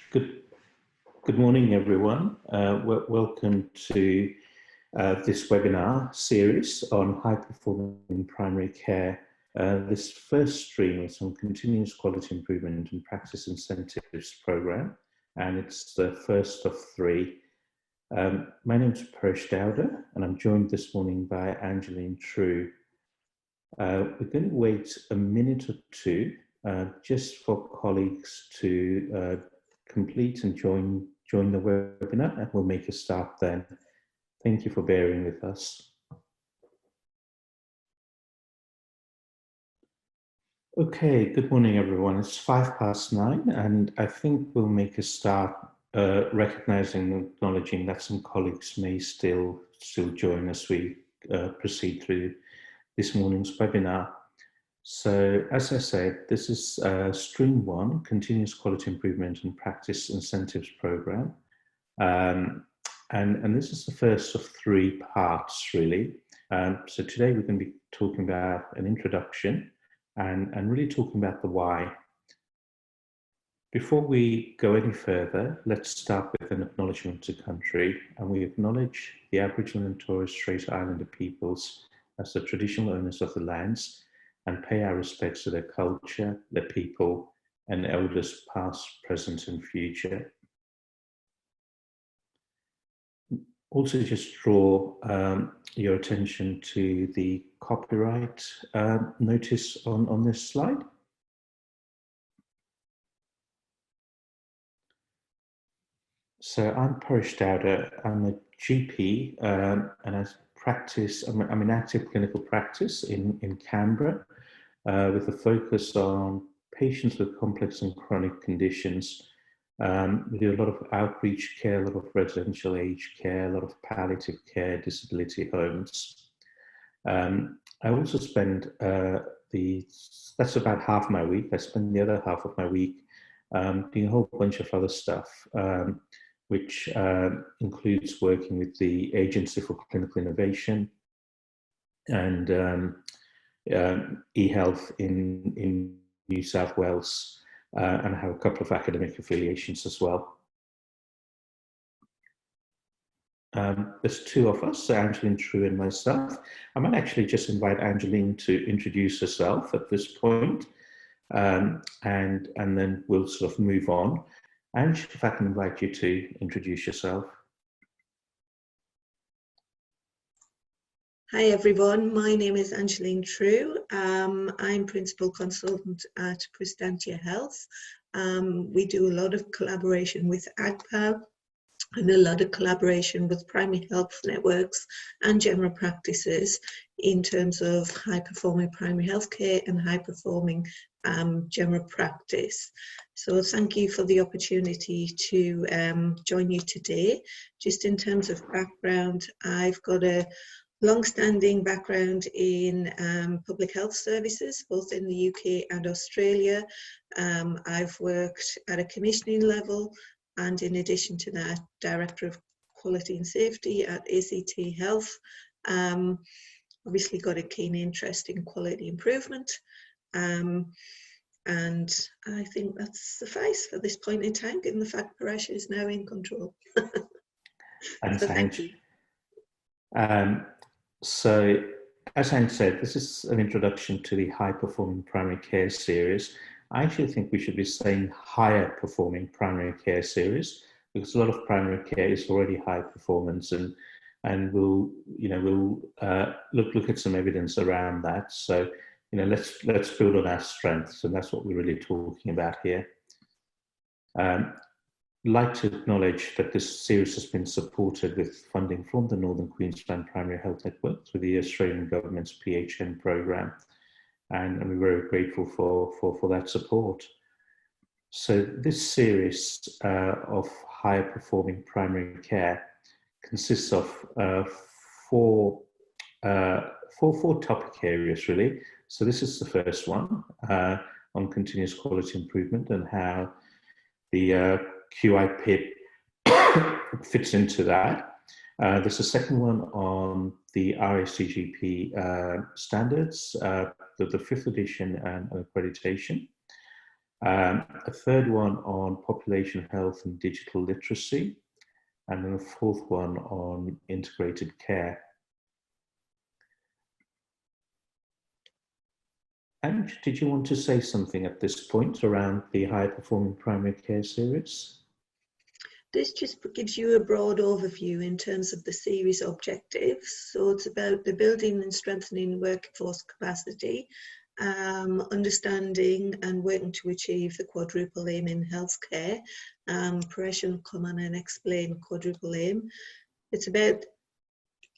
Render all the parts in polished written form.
Good, good morning, everyone. Welcome to this webinar series on high-performing primary care. This first stream is on continuous quality improvement and practice incentives program, and it's the first of three. My name is Paresh Dawda, and I'm joined this morning by Angelene True. We're going to wait a minute or two just for colleagues to complete and join the webinar, and we'll make a start then. Thank you for bearing with us. Okay, good morning, everyone. It's 9:05, and I think we'll make a start recognizing and acknowledging that some colleagues may still join as we proceed through this morning's webinar. So, as I said, this is Stream 1, Continuous Quality Improvement and Practice Incentives Program. And this is the first of three parts, really. So today we're going to be talking about an introduction and really talking about the why. Before we go any further, let's start with an acknowledgement to country, and we acknowledge the Aboriginal and Torres Strait Islander peoples as the traditional owners of the lands, and pay our respects to their culture, their people, and elders past, present, and future. Also, just draw your attention to the copyright notice on this slide. So I'm Paresh Dawda. I'm a GP and I practice, I'm in active clinical practice in Canberra with a focus on patients with complex and chronic conditions. We do a lot of outreach care, a lot of residential aged care, a lot of palliative care, disability homes. I also spend that's about half my week. I spend the other half of my week doing a whole bunch of other stuff, which includes working with the Agency for Clinical Innovation and eHealth in New South Wales, and I have a couple of academic affiliations as well. There's two of us, Angelene True and myself. I might actually just invite Angelene to introduce herself at this point, and then we'll sort of move on. Ange, if I can invite you to introduce yourself. Hi everyone, my name is Angelene True. I'm Principal Consultant at Prestantia Health. We do a lot of collaboration with AGPAL and a lot of collaboration with primary health networks and general practices in terms of high-performing primary healthcare and high-performing general practice. So thank you for the opportunity to join you today. Just in terms of background, I've got a long-standing background in public health services, both in the UK and Australia. I've worked at a commissioning level, and in addition to that, Director of Quality and Safety at ACT Health. Obviously got a keen interest in quality improvement. And I think that's suffice for this point in time, given the fact Paresh is now in control. Thanks, so thank you. So, as Ange said, this is an introduction to the high-performing primary care series. I actually think we should be saying higher-performing primary care series, because a lot of primary care is already high performance, and we'll look at some evidence around that. So, let's build on our strengths, and that's what we're really talking about here. I'd like to acknowledge that this series has been supported with funding from the Northern Queensland Primary Health Network through the Australian Government's PHN program, and we're very grateful for that support. So this series of higher performing primary care consists of four topic areas, really. So this is the first one on continuous quality improvement and how the QI PIP fits into that. There's a second one on the RACGP standards, the 5th edition and accreditation. A third one on population health and digital literacy, and then a fourth one on integrated care. And did you want to say something at this point around the high performing primary care series? This just gives you a broad overview in terms of the series objectives. So it's about the building and strengthening workforce capacity, understanding and working to achieve the quadruple aim in healthcare. Paresh will come on and explain quadruple aim. It's about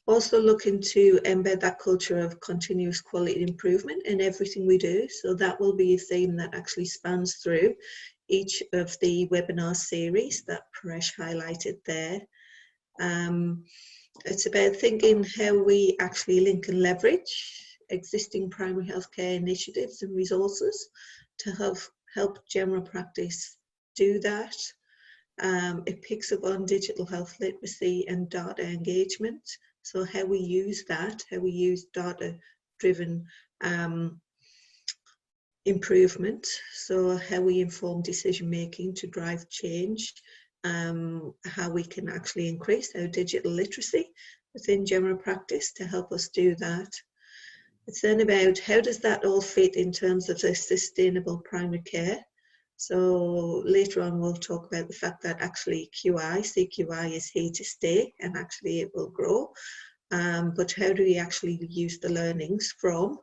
also looking to embed that culture of continuous quality improvement in everything we do. So that will be a theme that actually spans through each of the webinar series that Paresh highlighted there. It's about thinking how we actually link and leverage existing primary healthcare initiatives and resources to help general practice do that. It picks up on digital health literacy and data engagement. So how we use that, how we use data-driven improvement. So how we inform decision-making to drive change, how we can actually increase our digital literacy within general practice to help us do that. It's then about how does that all fit in terms of the sustainable primary care. So later on we'll talk about the fact that actually CQI is here to stay and actually it will grow. But how do we actually use the learnings from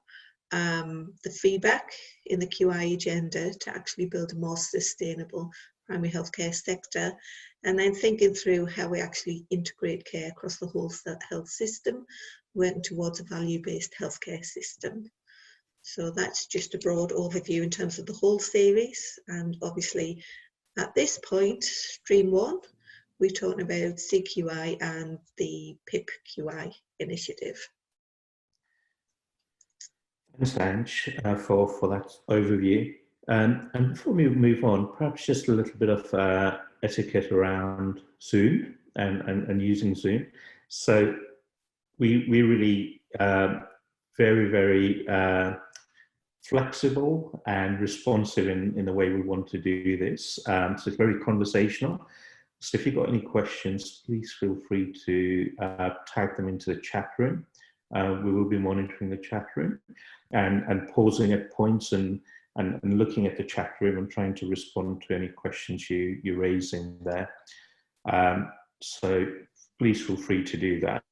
the feedback in the QI agenda to actually build a more sustainable primary healthcare sector, and then thinking through how we actually integrate care across the whole health system, working towards a value-based healthcare system. So that's just a broad overview in terms of the whole series. And obviously at this point, stream 1, we're talking about CQI and the PIP QI initiative. Thanks, Ange, for that overview. And before we move on, perhaps just a little bit of etiquette around Zoom and using Zoom. So we really very, very flexible and responsive in the way we want to do this. So it's very conversational. So if you've got any questions, please feel free to type them into the chat room. We will be monitoring the chat room and pausing at points and looking at the chat room and trying to respond to any questions you raise in there. So please feel free to do that.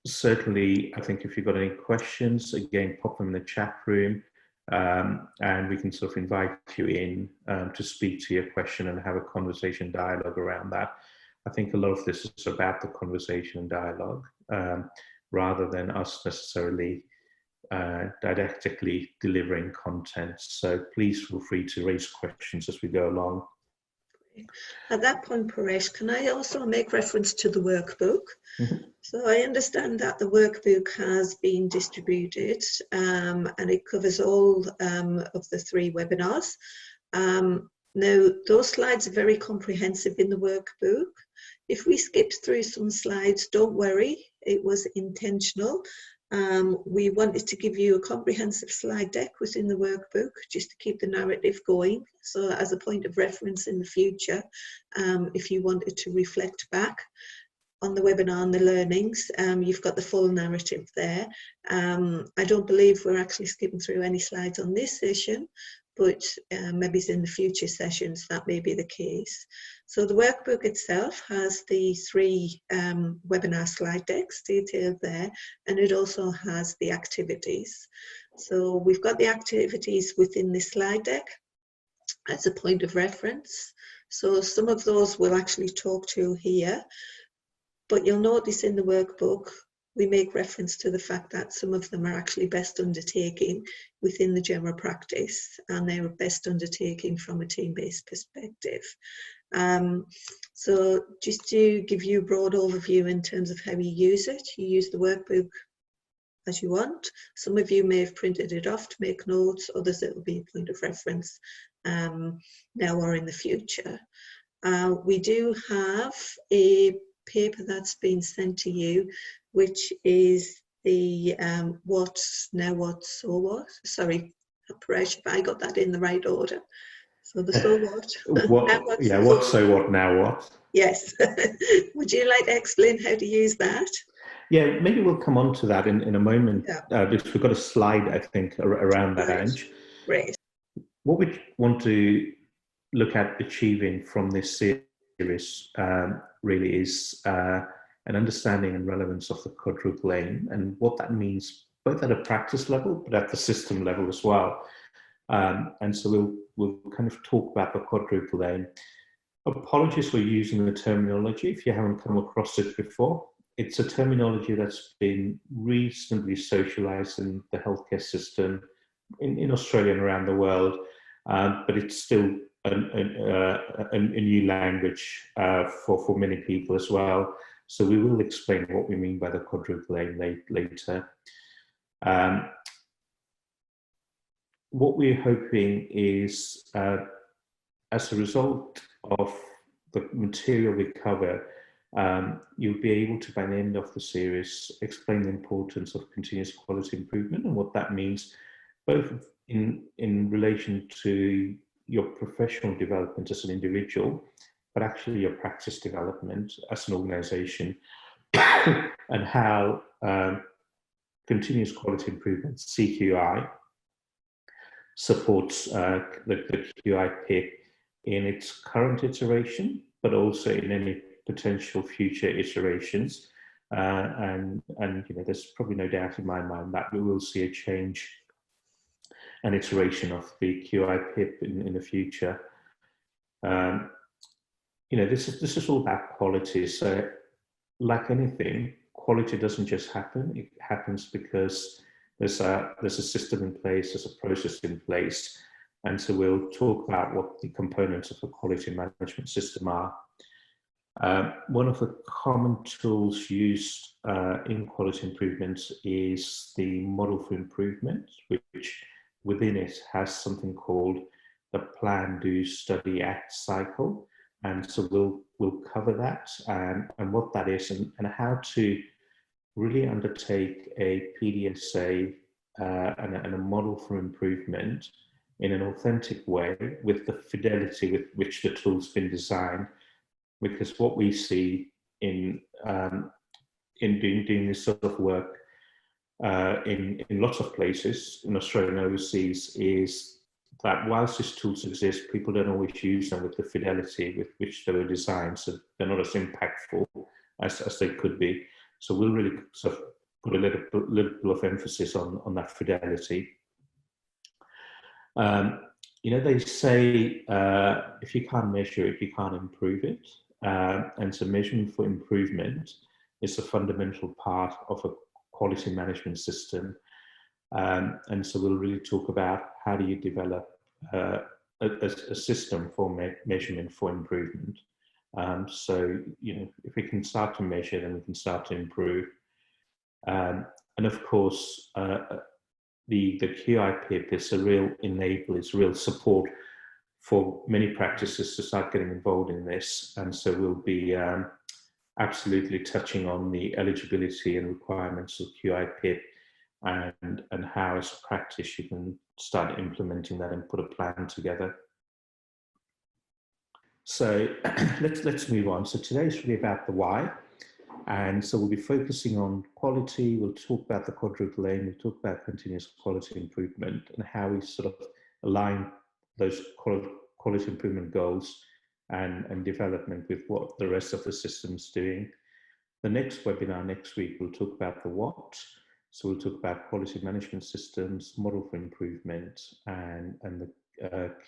Certainly, I think if you've got any questions, again, pop them in the chat room, and we can sort of invite you in to speak to your question and have a conversation dialogue around that. I think a lot of this is about the conversation and dialogue, rather than us necessarily didactically delivering content. So please feel free to raise questions as we go along. At that point, Paresh, can I also make reference to the workbook? Mm-hmm. So I understand that the workbook has been distributed and it covers all of the 3 webinars. Now, those slides are very comprehensive in the workbook. If we skipped through some slides, don't worry, it was intentional. We wanted to give you a comprehensive slide deck within the workbook just to keep the narrative going. So as a point of reference in the future, if you wanted to reflect back on the webinar and the learnings, you've got the full narrative there. I don't believe we're actually skipping through any slides on this session, but maybe in the future sessions that may be the case. So the workbook itself has the 3 webinar slide decks detailed there, and it also has the activities. So we've got the activities within the slide deck as a point of reference. So some of those we'll actually talk to here, but you'll notice in the workbook we make reference to the fact that some of them are actually best undertaking within the general practice, and they're best undertaking from a team-based perspective. So just to give you a broad overview in terms of how you use it, you use the workbook as you want. Some of you may have printed it off to make notes, others it will be a point of reference now or in the future. We do have a paper that's been sent to you, which is the What's Now What So What. Sorry, Paresh, if I got that in the right order. So the so what, now What? what's Yeah. the What? so? So what? Now what? Yes. Would you like to explain how to use that? Yeah. Maybe we'll come on to that in a moment Yeah, because we've got a slide, I think, around that, right. Ange. Great. What we want to look at achieving from this series really is an understanding and relevance of the quadruple aim and what that means, both at a practice level but at the system level as well. And so we'll kind of talk about the quadruple aim. Apologies for using the terminology if you haven't come across it before. It's a terminology that's been reasonably socialized in the healthcare system in Australia and around the world, but it's still a new language for many people as well. So we will explain what we mean by the quadruple aim later. What we're hoping is, as a result of the material we cover, you'll be able to, by the end of the series, explain the importance of continuous quality improvement and what that means, both in relation to your professional development as an individual, but actually your practice development as an organization, and how continuous quality improvement, CQI, supports the QI PIP in its current iteration, but also in any potential future iterations. And you know, there's probably no doubt in my mind that we will see a change, an iteration of the QI PIP in the future. You know, this is all about quality. So, like anything, quality doesn't just happen. It happens because there's a system in place, there's a process in place, and so we'll talk about what the components of a quality management system are. One of the common tools used in quality improvements is the model for improvement, which within it has something called the plan, do, study, act cycle. And so we'll cover that and what that is and how to really undertake a PDSA and a model for improvement in an authentic way with the fidelity with which the tool's been designed. Because what we see in doing this sort of work in lots of places in Australia and overseas is that whilst these tools exist, people don't always use them with the fidelity with which they were designed, so they're not as impactful as they could be. So we'll really sort of put a little bit of emphasis on that fidelity. You know, they say if you can't measure it, you can't improve it. And so measurement for improvement is a fundamental part of a quality management system. And so we'll really talk about how do you develop a system for measurement for improvement. So, you know, if we can start to measure, then we can start to improve. And of course, the QI PIP is a real enabler, it's real support for many practices to start getting involved in this. And so we'll be absolutely touching on the eligibility and requirements of QI PIP and how as a practice you can start implementing that and put a plan together. So let's move on. So today's really about the why. And so we'll be focusing on quality, we'll talk about the quadruple aim, we'll talk about continuous quality improvement and how we sort of align those quality improvement goals and development with what the rest of the system's doing. The next webinar next week, we'll talk about the what. So we'll talk about quality management systems, model for improvement, and the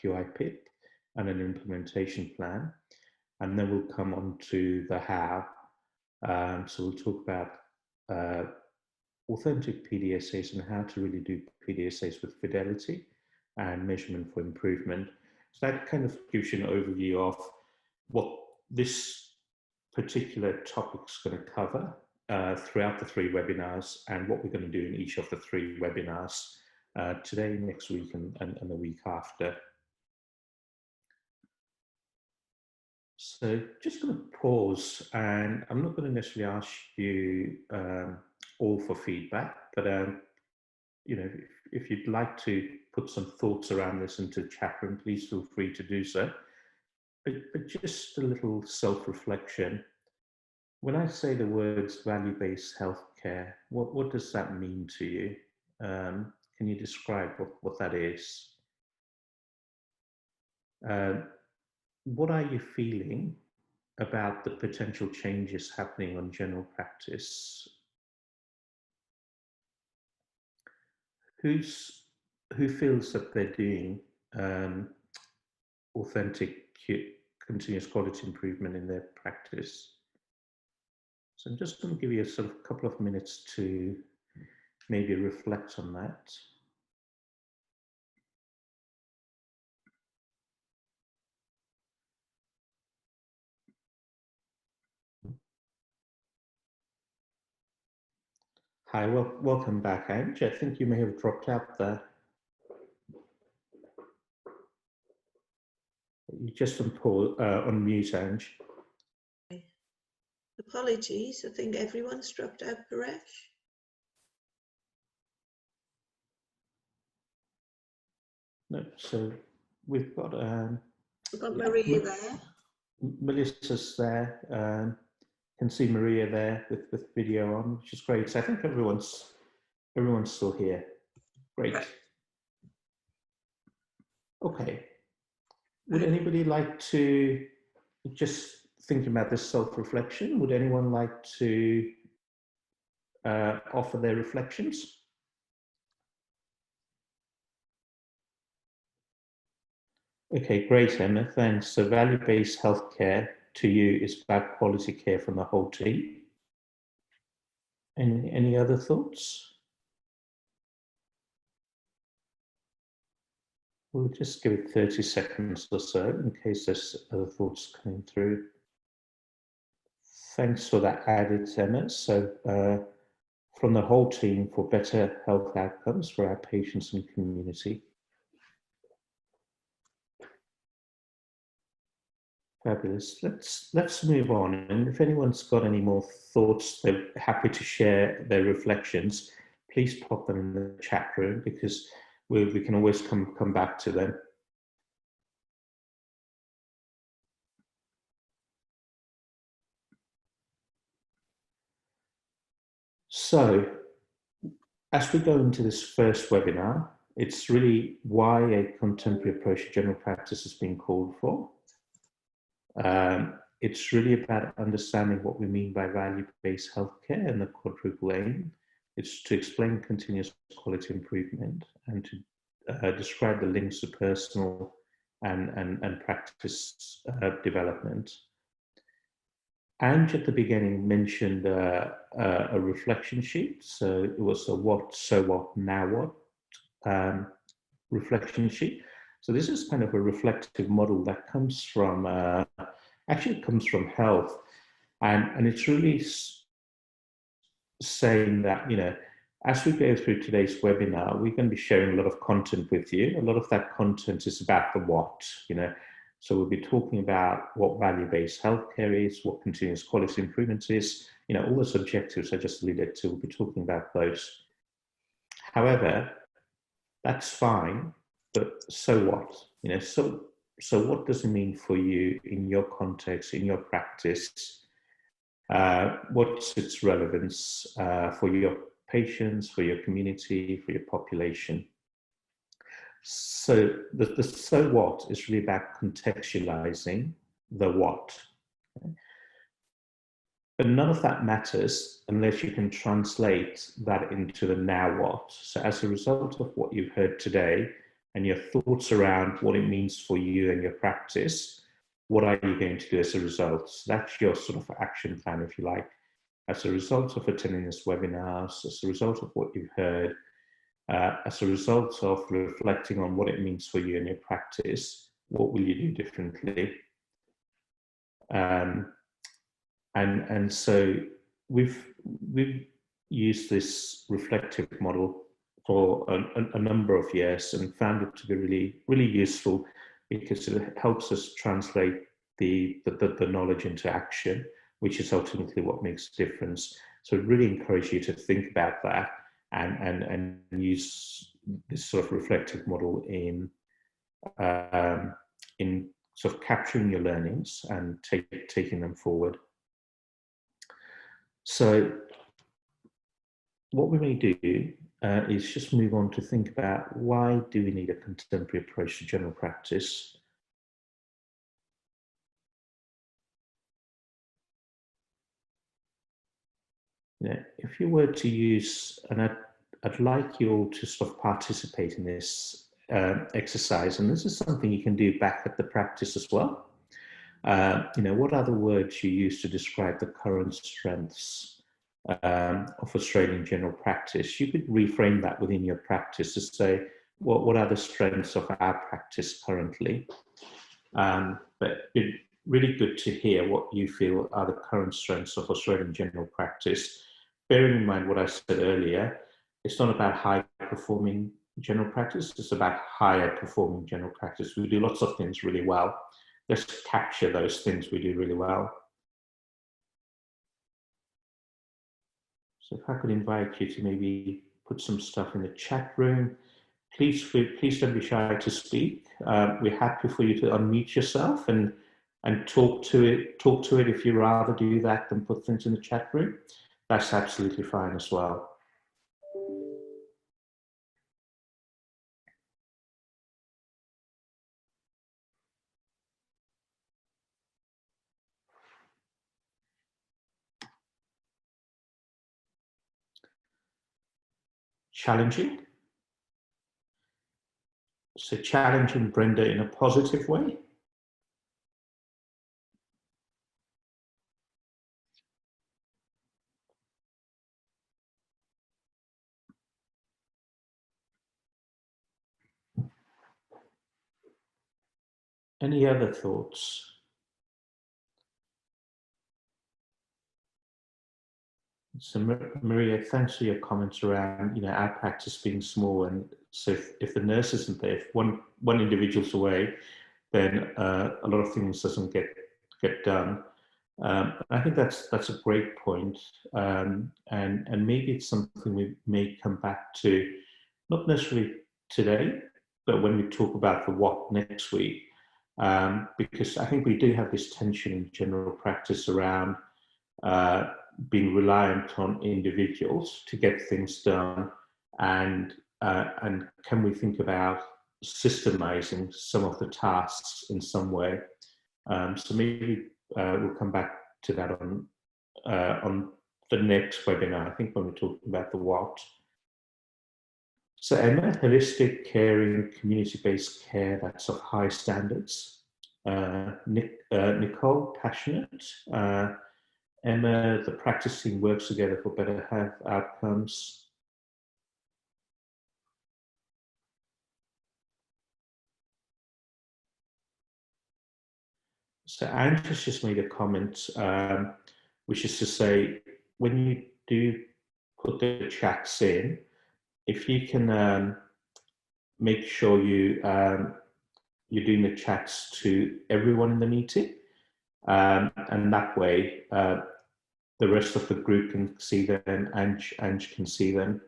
QI PIP, and an implementation plan. And then we'll come on to the how. So we'll talk about authentic PDSAs and how to really do PDSAs with fidelity and measurement for improvement. So that kind of gives you an overview of what this particular topic's going to cover throughout the 3 webinars and what we're going to do in each of the 3 webinars today, next week, and the week after. So just going to pause, and I'm not going to necessarily ask you all for feedback, but you know, if you'd like to put some thoughts around this into the chat room, please feel free to do so. But just a little self-reflection. When I say the words value-based healthcare, what does that mean to you? Can you describe what that is? What are you feeling about the potential changes happening on general practice? Who feels that they're doing authentic, continuous quality improvement in their practice? So I'm just going to give you a sort of couple of minutes to maybe reflect on that. Hi, welcome back, Ange. I think you may have dropped out there. You just on mute, Ange. Apologies, I think everyone's dropped out, Paresh. No, so we've got Maria there. Melissa's there. Can see Maria there with video on, which is great. So I think everyone's still here. Great. Okay. Would anybody like to just think about this self-reflection? Would anyone like to offer their reflections? Okay, great, Emma. Thanks. So value-based healthcare to you is about quality care from the whole team. Any other thoughts? We'll just give it 30 seconds or so in case there's other thoughts coming through. Thanks for that added, Emma. So from the whole team for better health outcomes for our patients and community. Fabulous. Let's move on. And if anyone's got any more thoughts, they're happy to share their reflections. Please pop them in the chat room because we can always come back to them. So, as we go into this first webinar, it's really why a contemporary approach to general practice has been called for. It's really about understanding what we mean by value-based healthcare and the quadruple aim. It's to explain continuous quality improvement and to describe the links to personal and practice development. Ange at the beginning mentioned a reflection sheet. So it was a what, so what, now what reflection sheet. So this is kind of a reflective model that comes from, actually it comes from health. And it's really saying that, you know, as we go through today's webinar, we're going to be sharing a lot of content with you. A lot of that content is about the what, you know. So we'll be talking about what value-based healthcare is, what continuous quality improvement is, you know, all those objectives I just alluded to, we'll be talking about those. However, that's fine, but so what? You know, so what does it mean for you in your context, in your practice? What's its relevance for your patients, for your community, for your population? So the so what is really about contextualizing the what. Okay? But none of that matters unless you can translate that into the now what. So as a result of what you've heard today and your thoughts around what it means for you and your practice, what are you going to do as a result? So that's your sort of action plan, if you like. As a result of attending this webinar, as a result of what you've heard, as a result of reflecting on what it means for you and your practice, what will you do differently? And so we've used this reflective model for a number of years and found it to be really useful because it helps us translate the knowledge into action, which is ultimately what makes a difference. So I really encourage you to think about that and use this sort of reflective model in sort of capturing your learnings and taking them forward. So what we may do is just move on to think about, why do we need a contemporary approach to general practice? If you were to use, and I'd like you all to sort of participate in this exercise, and this is something you can do back at the practice as well. What other words you use to describe the current strengths of Australian general practice? You could reframe that within your practice to say, what are the strengths of our practice currently? But it'd be really good to hear what you feel are the current strengths of Australian general practice. Bearing in mind what I said earlier, it's not about high performing general practice, it's about higher performing general practice. We do lots of things really well. Let's capture those things we do really well. So if I could invite you to maybe put some stuff in the chat room. Please don't be shy to speak. We're happy for you to unmute yourself and talk to it. If you rather do that than put things in the chat room, that's absolutely fine as well. Challenging. So challenging Brenda in a positive way. Any other thoughts? So Maria, thanks for your comments around our practice being small, and so if the nurse isn't there, if one individual's away, then a lot of things doesn't get done. I think that's a great point, and maybe it's something we may come back to, not necessarily today, but when we talk about the what next week, because I think we do have this tension in general practice around being reliant on individuals to get things done, and can we think about systemizing some of the tasks in some way? So maybe we'll come back to that on the next webinar, I think, when we're talking about the what. So Emma, holistic, caring, community-based care that's of high standards. Nicole, passionate. Emma, the practice team works together for better health outcomes. So Angela's just made a comment, which is to say, when you do put the chats in, if you can make sure you're doing the chats to everyone in the meeting, and that way the rest of the group can see them, and Ange can see them.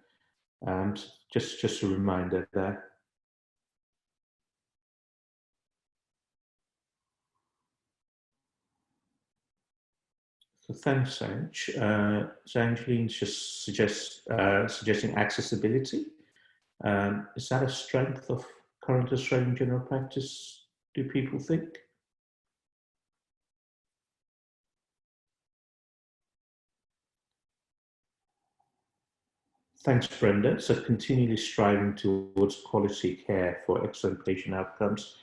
Just a reminder there. So thanks, Ange. So Angeline's just suggesting accessibility. Is that a strength of current Australian general practice, do people think? Thanks, Brenda. So continually striving towards quality care for excellent patient outcomes.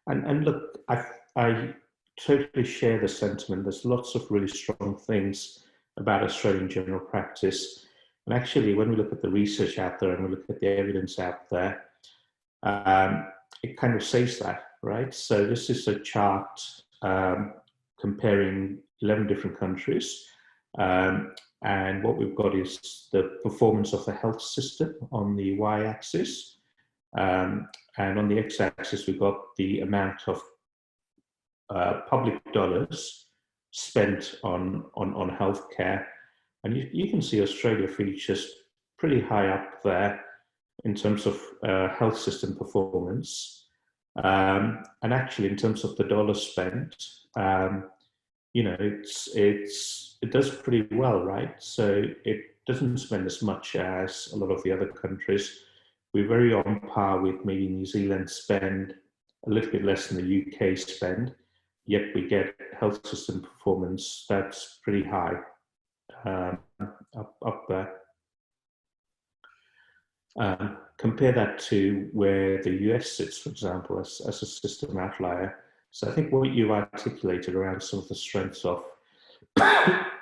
And look, I totally share the sentiment. There's lots of really strong things about Australian general practice. And actually, when we look at the research out there and we look at the evidence out there, it kind of says that, right? So this is a chart comparing 11 different countries. And what we've got is the performance of the health system on the y-axis. And on the x-axis, we've got the amount of public dollars spent on healthcare. And you can see Australia features pretty high up there. in terms of health system performance. And actually, in terms of the dollar spent, you know, it does pretty well, right? So it doesn't spend as much as a lot of the other countries. We're very on par with maybe New Zealand spend, a little bit less than the UK spend, yet we get health system performance that's pretty high, up there. Compare that to where the US sits, for example, as a system outlier. So I think what you articulated around some of the strengths of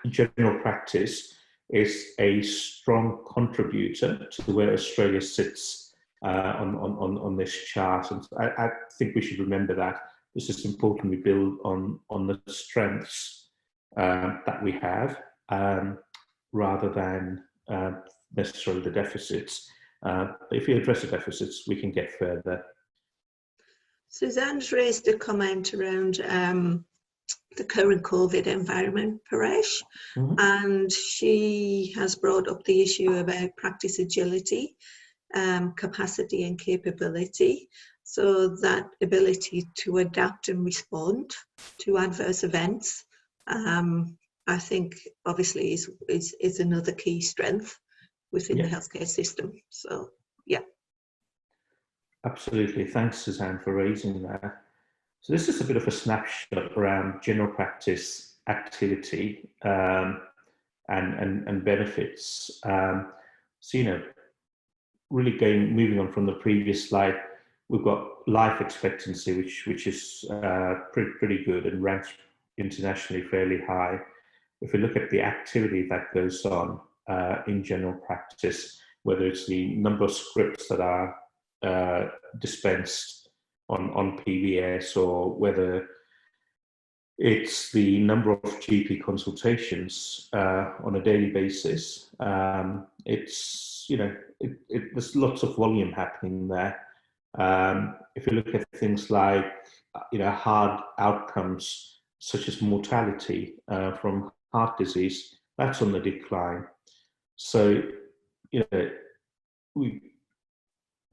general practice is a strong contributor to where Australia sits on this chart. And I think we should remember that this is important. We build on the strengths that we have, rather than necessarily the deficits. If we address the deficits, we can get further. Suzanne's raised a comment around the current COVID environment, Paresh, and she has brought up the issue about practice agility, capacity and capability. So that ability to adapt and respond to adverse events, I think obviously is another key strength within the healthcare system. So, yeah. Absolutely. Thanks, Suzanne, for raising that. So this is a bit of a snapshot around general practice activity and benefits. So, you know, really moving on from the previous slide, we've got life expectancy, which is pretty good and ranks internationally fairly high. If we look at the activity that goes on in general practice, whether it's the number of scripts that are dispensed on PBS, or whether it's the number of GP consultations on a daily basis, it's, you know, there's lots of volume happening there. If you look at things like, you know, hard outcomes such as mortality from heart disease, that's on the decline. So, you know,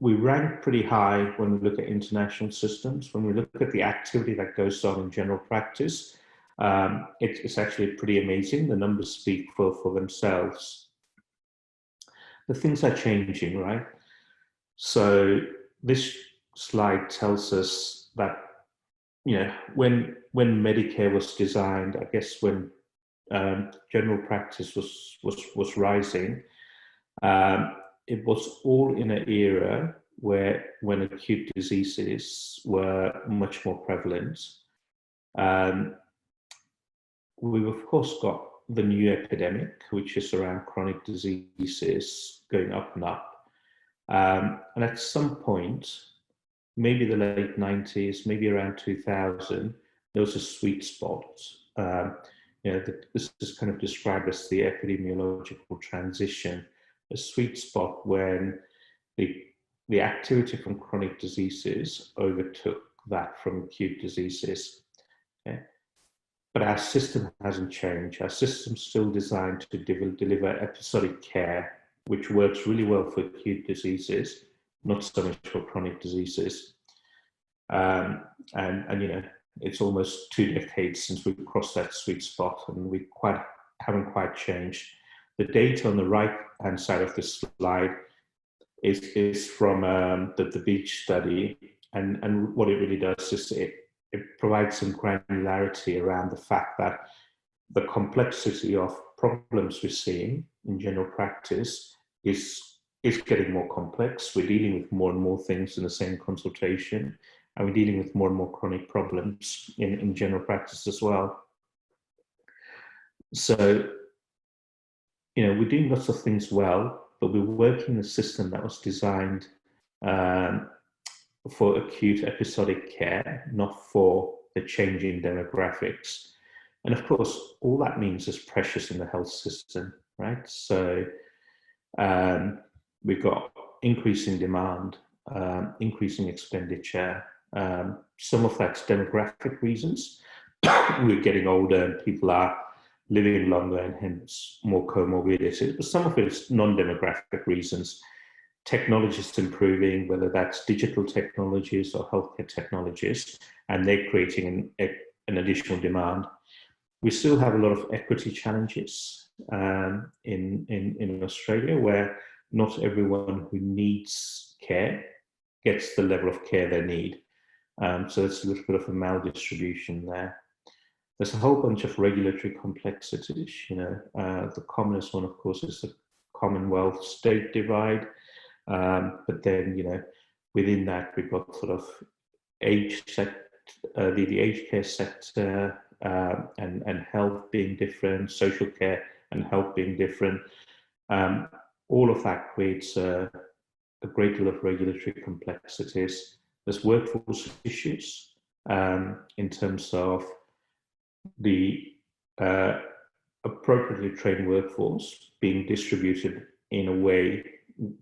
we rank pretty high when we look at international systems. When we look at the activity that goes on in general practice, it's actually pretty amazing. The numbers speak for themselves. The things are changing, right? So this slide tells us that, you know, when Medicare was designed, I guess when general practice was rising, it was all in an era when acute diseases were much more prevalent. We've of course got the new epidemic, which is around chronic diseases going up and up. And at some point, maybe the late 90s, maybe around 2000, there was a sweet spot. You know, this is kind of described as the epidemiological transition, a sweet spot when the activity from chronic diseases overtook that from acute diseases. Okay? But our system hasn't changed. Our system's still designed to deliver episodic care, which works really well for acute diseases, not so much for chronic diseases. And you know, it's almost 2 decades since we crossed that sweet spot, and we haven't quite changed. The data on the right-hand side of this slide is from the Beach study, and what it really does is it provides some granularity around the fact that the complexity of problems we're seeing in general practice is getting more complex. We're dealing with more and more things in the same consultation, and we're dealing with more and more chronic problems in general practice as well. So, you know, we're doing lots of things well, but we're working in a system that was designed for acute episodic care, not for the changing demographics. And of course, all that means is pressures in the health system, right? So we've got increasing demand, increasing expenditure. Some of that's demographic reasons. We're getting older and people are living longer and hence more comorbidities, but some of it is non-demographic reasons. technologies improving, whether that's digital technologies or healthcare technologies, and they're creating an additional demand. We still have a lot of equity challenges in Australia, where not everyone who needs care gets the level of care they need. So there's a little bit of a maldistribution there. There's a whole bunch of regulatory complexities. The commonest one, of course, is the Commonwealth state divide. But then, within that, we've got sort of the aged care sector and health being different, social care and health being different. All of that creates a great deal of regulatory complexities. There's workforce issues in terms of the appropriately trained workforce being distributed in a way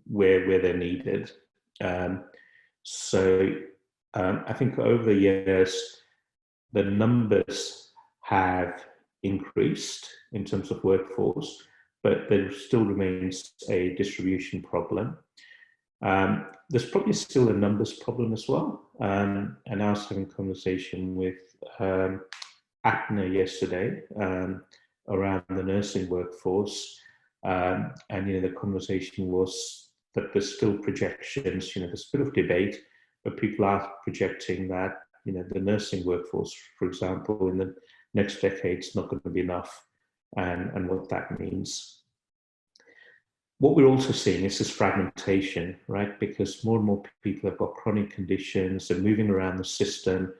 where they're needed. So I think over the years, the numbers have increased in terms of workforce, but there still remains a distribution problem. There's probably still a numbers problem as well. And I was having a conversation with APNA yesterday around the nursing workforce. And the conversation was that there's still projections, there's a bit of debate, but people are projecting that, the nursing workforce, for example, in the next decade is not going to be enough, and what that means. What we're also seeing is this fragmentation, right? Because more and more people have got chronic conditions, they're moving around the system,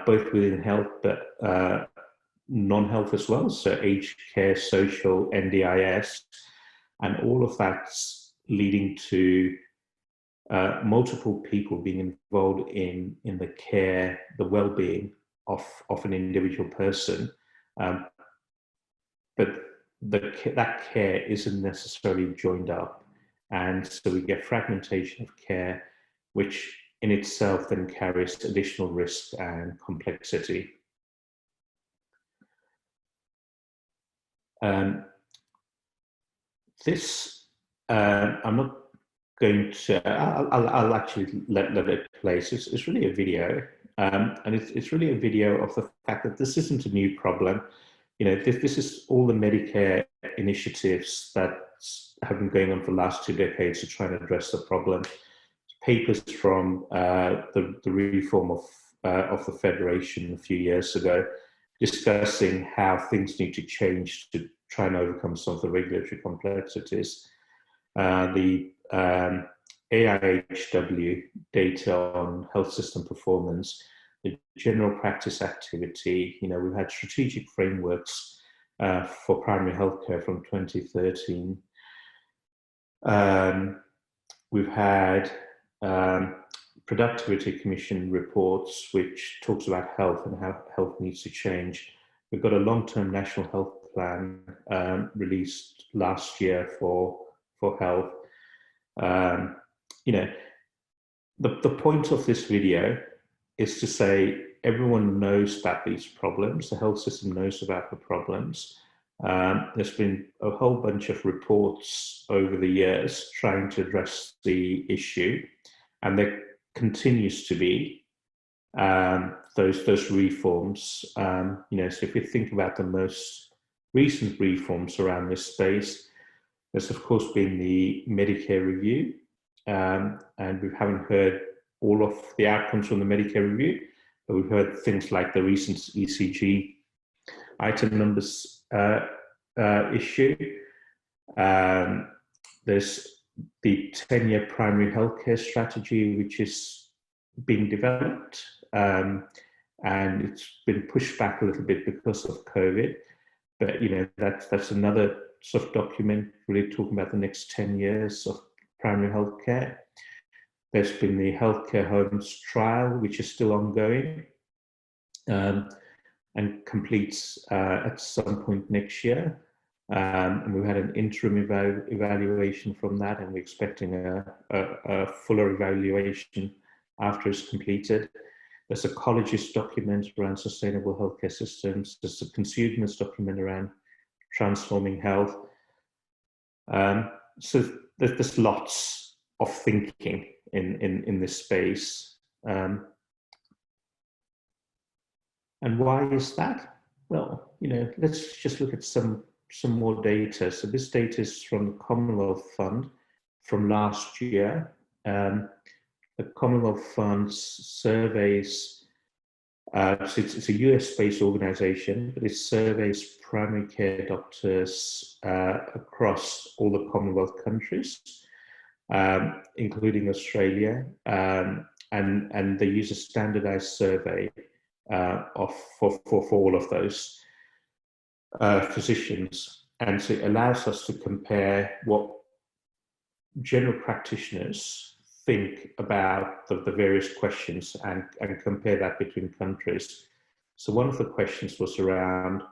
both within health, but non-health as well. So aged care, social, NDIS, and all of that's leading to multiple people being involved in the care, the well-being of an individual person. But that care isn't necessarily joined up. And so we get fragmentation of care, which in itself then carries additional risk and complexity. I'm not going to, I'll actually let it play. So it's really a video. And it's really a video of the fact that this isn't a new problem. This is all the Medicare initiatives that have been going on for the last 2 decades to try and address the problem. Papers from the reform of the Federation a few years ago, discussing how things need to change to try and overcome some of the regulatory complexities. The AIHW data on health system performance, the general practice activity. We've had strategic frameworks for primary healthcare from 2013. We've had Productivity Commission reports, which talks about health and how health needs to change. We've got a long-term national health plan released last year for health. The point of this video is to say everyone knows about these problems. The health system knows about the problems. There's been a whole bunch of reports over the years trying to address the issue, and there continues to be those reforms. So if we think about the most recent reforms around this space, there's of course been the Medicare review, and we haven't heard all of the outcomes from the Medicare review, but we've heard things like the recent ECG item numbers issue. There's the 10-year primary healthcare strategy, which is being developed, and it's been pushed back a little bit because of COVID. But that's another sort of document really talking about the next 10 years of primary healthcare. There's been the healthcare homes trial, which is still ongoing, and completes at some point next year. And we've had an interim evaluation from that, and we're expecting a fuller evaluation after it's completed. There's a colleges document around sustainable healthcare systems. There's a consumers document around transforming health. So there's lots. of thinking in this space. And why is that? Well, let's just look at some more data. So this data is from the Commonwealth Fund from last year. The Commonwealth Fund surveys, so it's a US-based organization, but it surveys primary care doctors across all the Commonwealth countries, including Australia, and they use a standardized survey for all of those physicians. And so it allows us to compare what general practitioners think about the various questions and compare that between countries. So one of the questions was around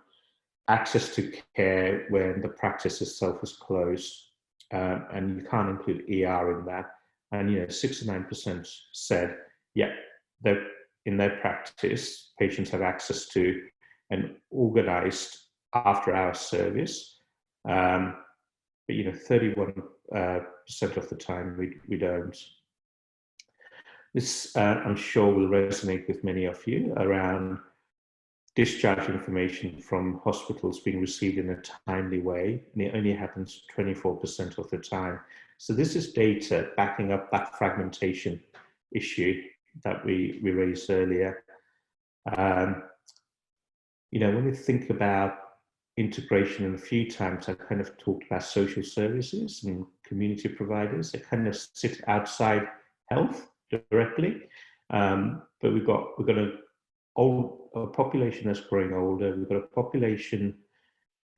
access to care when the practice itself is closed, and you can't include ER in that. And 69% said, yeah, that in their practice, patients have access to an organized after-hours service, but 31% of the time we don't. This, I'm sure, will resonate with many of you around discharge information from hospitals being received in a timely way, and it only happens 24% of the time. So this is data backing up that fragmentation issue that we raised earlier. When we think about integration, and a few times I kind of talked about social services and community providers. They kind of sit outside health directly, but we've got a population that's growing older. We've got a population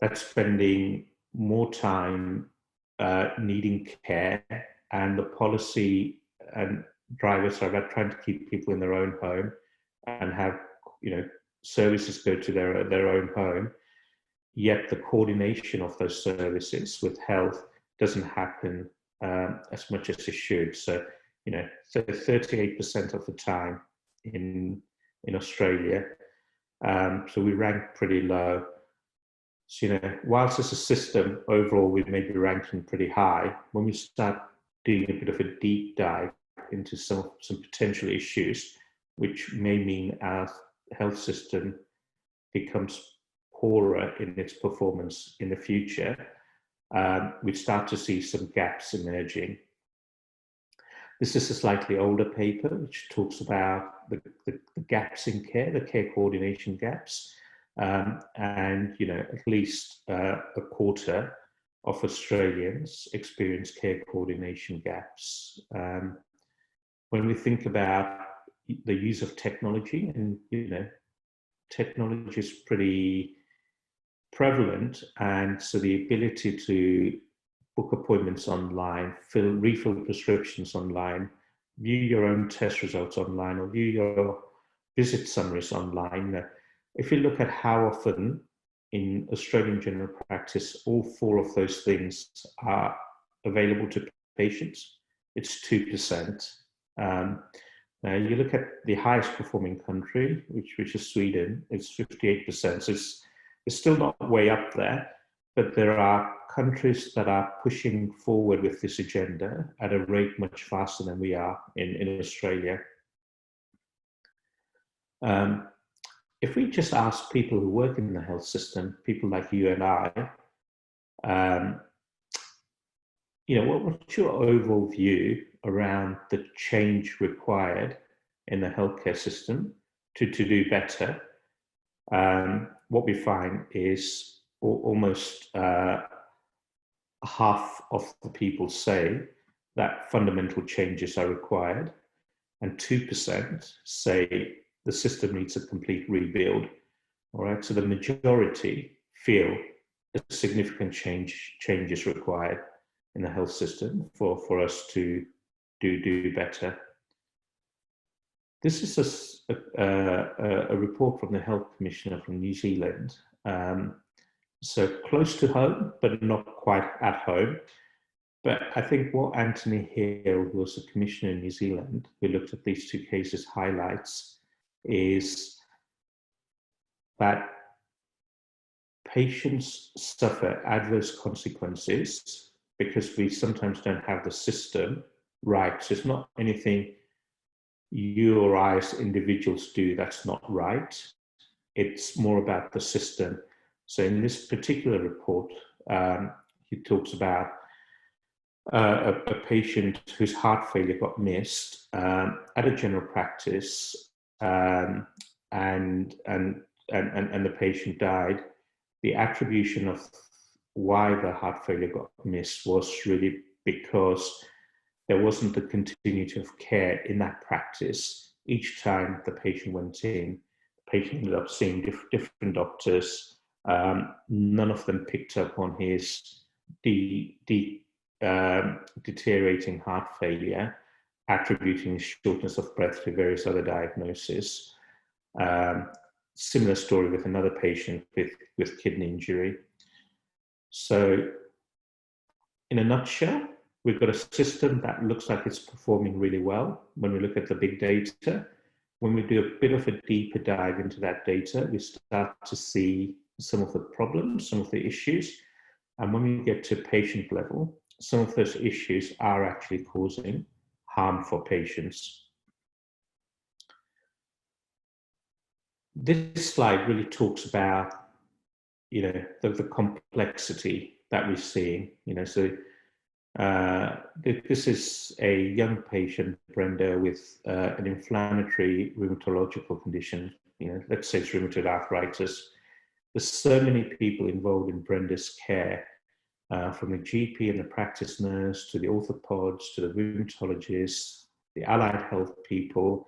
that's spending more time needing care, and the policy and drivers are about trying to keep people in their own home and have services go to their own home. Yet the coordination of those services with health doesn't happen as much as it should. So 38% of the time in Australia. So we rank pretty low. So, whilst as a system, overall, we may be ranking pretty high, when we start doing a bit of a deep dive into some potential issues, which may mean our health system becomes poorer in its performance in the future, we start to see some gaps emerging. This is a slightly older paper which talks about the gaps in care, the care coordination gaps, and at least a quarter of Australians experience care coordination gaps. When we think about the use of technology, and technology is pretty prevalent, and so the ability to book appointments online, refill prescriptions online, view your own test results online, or view your visit summaries online. If you look at how often in Australian general practice all four of those things are available to patients, it's 2%. Now you look at the highest performing country, which is Sweden, it's 58%. So it's still not way up there, but there are countries that are pushing forward with this agenda at a rate much faster than we are in Australia. If we just ask people who work in the health system, people like you and I, what's your overall view around the change required in the healthcare system to do better? What we find is almost half of the people say that fundamental changes are required, and 2% say the system needs a complete rebuild. All right, so the majority feel a significant change is required in the health system for us to do better. This is a report from the Health Commissioner from New Zealand. So close to home, but not quite at home. But I think what Anthony Hill, who was a commissioner in New Zealand, who looked at these two cases, highlights is that patients suffer adverse consequences because we sometimes don't have the system right. So it's not anything you or I as individuals do that's not right. It's more about the system. So in this particular report, he talks about a patient whose heart failure got missed at a general practice, and the patient died. The attribution of why the heart failure got missed was really because there wasn't a continuity of care in that practice. Each time the patient went in, the patient ended up seeing different doctors. None of them picked up on his deteriorating heart failure, attributing shortness of breath to various other diagnoses. Similar story with another patient with kidney injury. So, in a nutshell, we've got a system that looks like it's performing really well when we look at the big data. When we do a bit of a deeper dive into that data, we start to see some of the problems, some of the issues. And when we get to patient level, some of those issues are actually causing harm for patients. This slide really talks about, the complexity that we're seeing. So this is a young patient, Brenda, with an inflammatory rheumatological condition. Let's say it's rheumatoid arthritis. There's so many people involved in Brenda's care, from the GP and the practice nurse to the orthopods to the rheumatologists, the allied health people.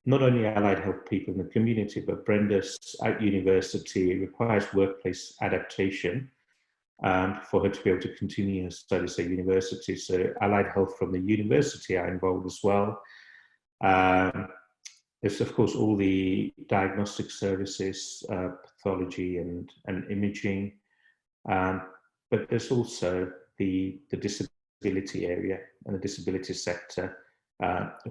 Not only allied health people in the community, but Brenda's at university requires workplace adaptation for her to be able to continue her studies at university. So allied health from the university are involved as well. There's of course all the diagnostic services, pathology and imaging, but there's also the disability area and the disability sector,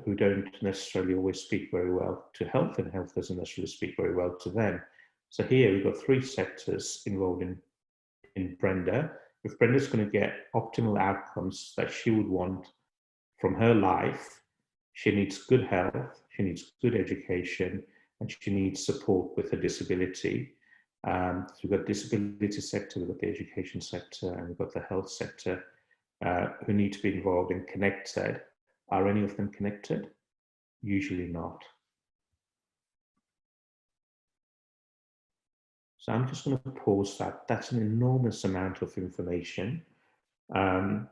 who don't necessarily always speak very well to health, and health doesn't necessarily speak very well to them. So here we've got three sectors involved in Brenda. If Brenda's going to get optimal outcomes that she would want from her life, she needs good health, she needs good education, and she needs support with her disability. So we've got the disability sector, we've got the education sector, and we've got the health sector, who need to be involved and connected. Are any of them connected? Usually not. So I'm just going to pause that. That's an enormous amount of information. The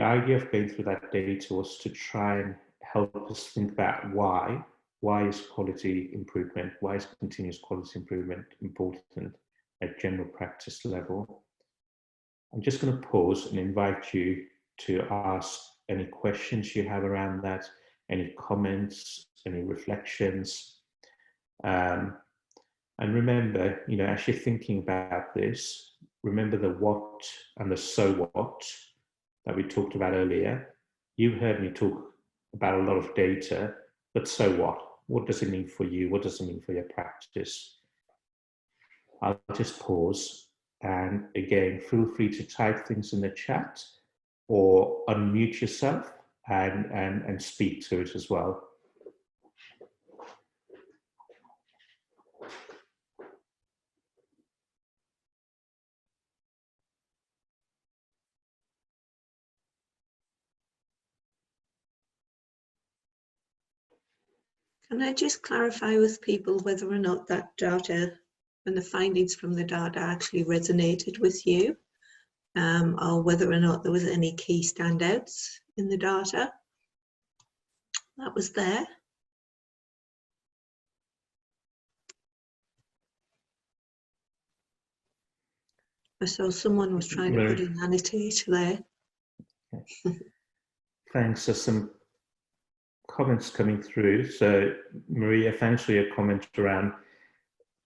idea of going through that data was to try and help us think about why. Why is quality improvement, why is continuous quality improvement important at general practice level? I'm just going to pause and invite you to ask any questions you have around that, any comments, any reflections. And remember, as you're thinking about this, remember the what and the so what that we talked about earlier. You heard me talk about a lot of data, but so what? What does it mean for you? What does it mean for your practice? I'll just pause, and again, feel free to type things in the chat or unmute yourself and speak to it as well. Can I just clarify with people whether or not that data and the findings from the data actually resonated with you, or whether or not there was any key standouts in the data that was there? I saw someone was trying to put an annotate there. Thanks. There's some comments coming through. So Maria, thanks for your comment around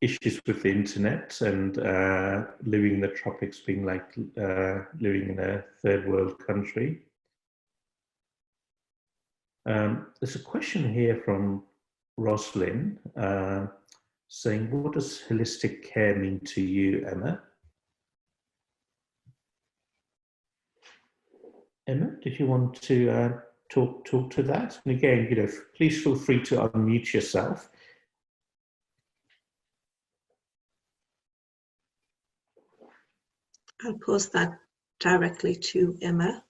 issues with the internet and living in the tropics being like living in a third world country. There's a question here from Roslyn saying, what does holistic care mean to you, Emma? Emma, did you want to talk to that? And again, please feel free to unmute yourself. I'll post that directly to Emma.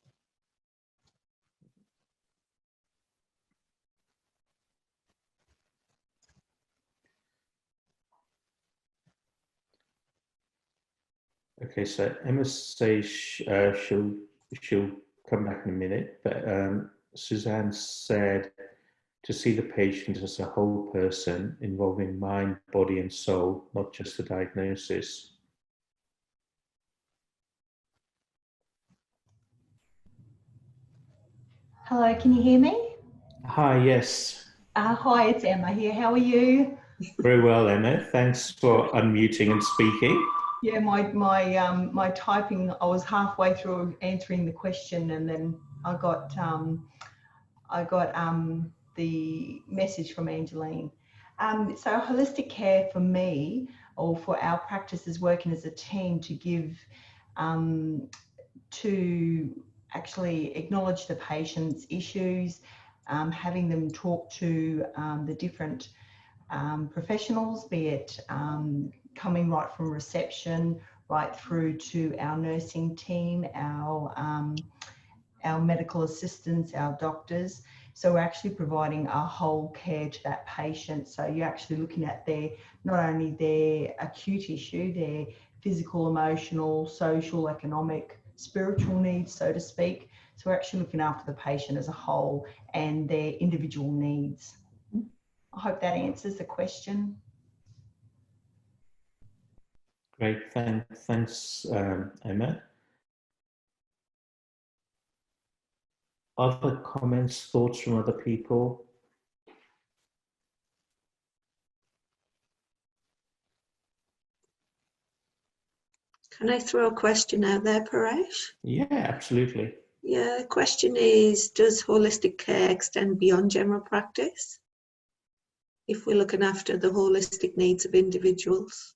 Okay, so Emma says she'll come back in a minute, but Suzanne said to see the patient as a whole person involving mind, body, and soul, not just a diagnosis. Hello, can you hear me? Hi, yes. Hi, it's Emma here. How are you? Very well, Emma. Thanks for unmuting and speaking. Yeah, my typing, I was halfway through answering the question, and then I got the message from Angelene. So holistic care for me, or for our practice, is working as a team to give to actually acknowledge the patient's issues, having them talk to the different professionals, be it coming right from reception right through to our nursing team, our medical assistants, our doctors. So we're actually providing a whole care to that patient. So you're actually looking at not only their acute issue, their physical, emotional, social, economic, spiritual needs, so to speak. So we're actually looking after the patient as a whole and their individual needs. I hope that answers the question. Great, thanks, Emma. Other comments, thoughts from other people? Can I throw a question out there, Paresh? Yeah, absolutely. Yeah, the question is, does holistic care extend beyond general practice if we're looking after the holistic needs of individuals?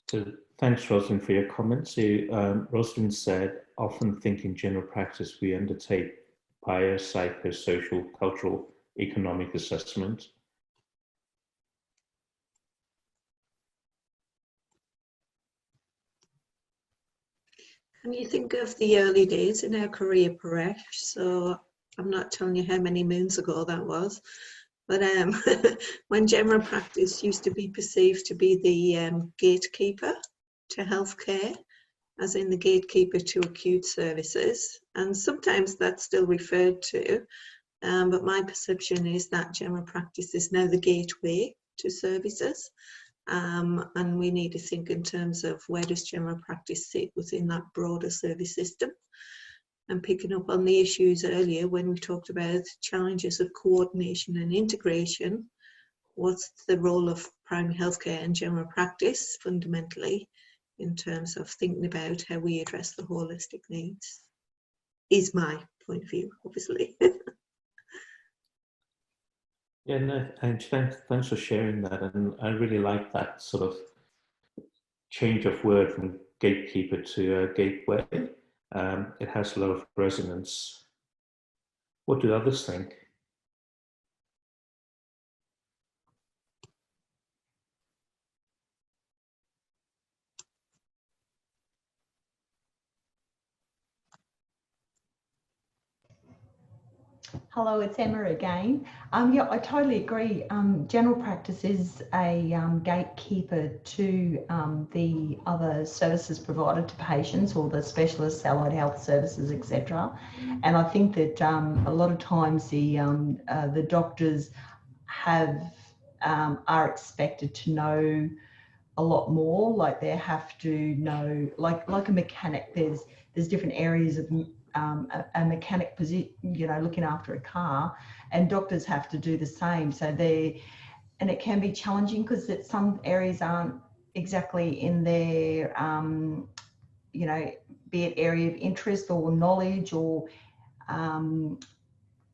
So thanks, Rosalind, for your comments. So, Rosalind said, often think in general practice, we undertake bio, psychosocial, cultural, economic assessment. Can you think of the early days in our career, Paresh? So I'm not telling you how many moons ago that was, but when general practice used to be perceived to be the gatekeeper to healthcare, as in the gatekeeper to acute services, and sometimes that's still referred to, but my perception is that general practice is now the gateway to services. And we need to think in terms of where does general practice sit within that broader service system. And picking up on the issues earlier when we talked about challenges of coordination and integration, what's the role of primary healthcare and general practice fundamentally in terms of thinking about how we address the holistic needs, is my point of view, obviously. Yeah, no, and thanks for sharing that. And I really like that sort of change of word from gatekeeper to gateway. It has a lot of resonance. What do others think? Hello, it's Emma again. Yeah, I totally agree. General practice is a gatekeeper to the other services provided to patients, or the specialist allied health services, etc. And I think that a lot of times the doctors are expected to know a lot more. Like they have to know, like a mechanic. There's different areas of a mechanic position, looking after a car, and doctors have to do the same. So and it can be challenging because some areas aren't exactly in their, you know, be it area of interest or knowledge, or,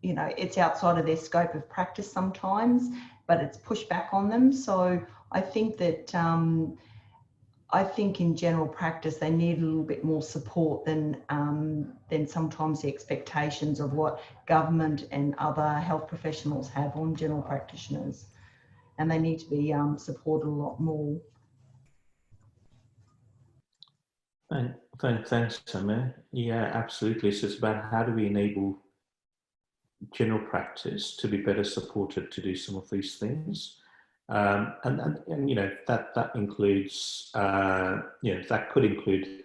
you know, it's outside of their scope of practice sometimes, but it's pushed back on them. So I think that, I think in general practice, they need a little bit more support than sometimes the expectations of what government and other health professionals have on general practitioners. And they need to be supported a lot more. Thanks, Emma. Yeah, absolutely. So it's about how do we enable general practice to be better supported to do some of these things. And you know, that includes, you know, that could include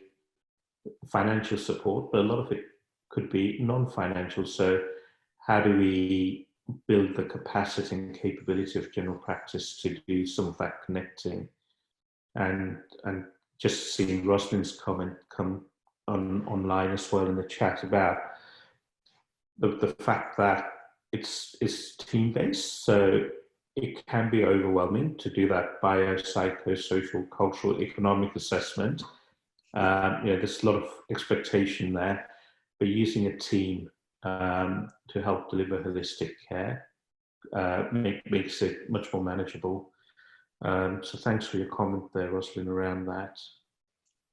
financial support, but a lot of it could be non-financial. So how do we build the capacity and capability of general practice to do some of that connecting? And just seeing Rosalind's comment come online as well in the chat about the fact that it's team-based, so it can be overwhelming to do that biopsychosocial, cultural, economic assessment. You know, there's a lot of expectation there, but using a team to help deliver holistic care makes it much more manageable. So thanks for your comment there, Rosalind, around that.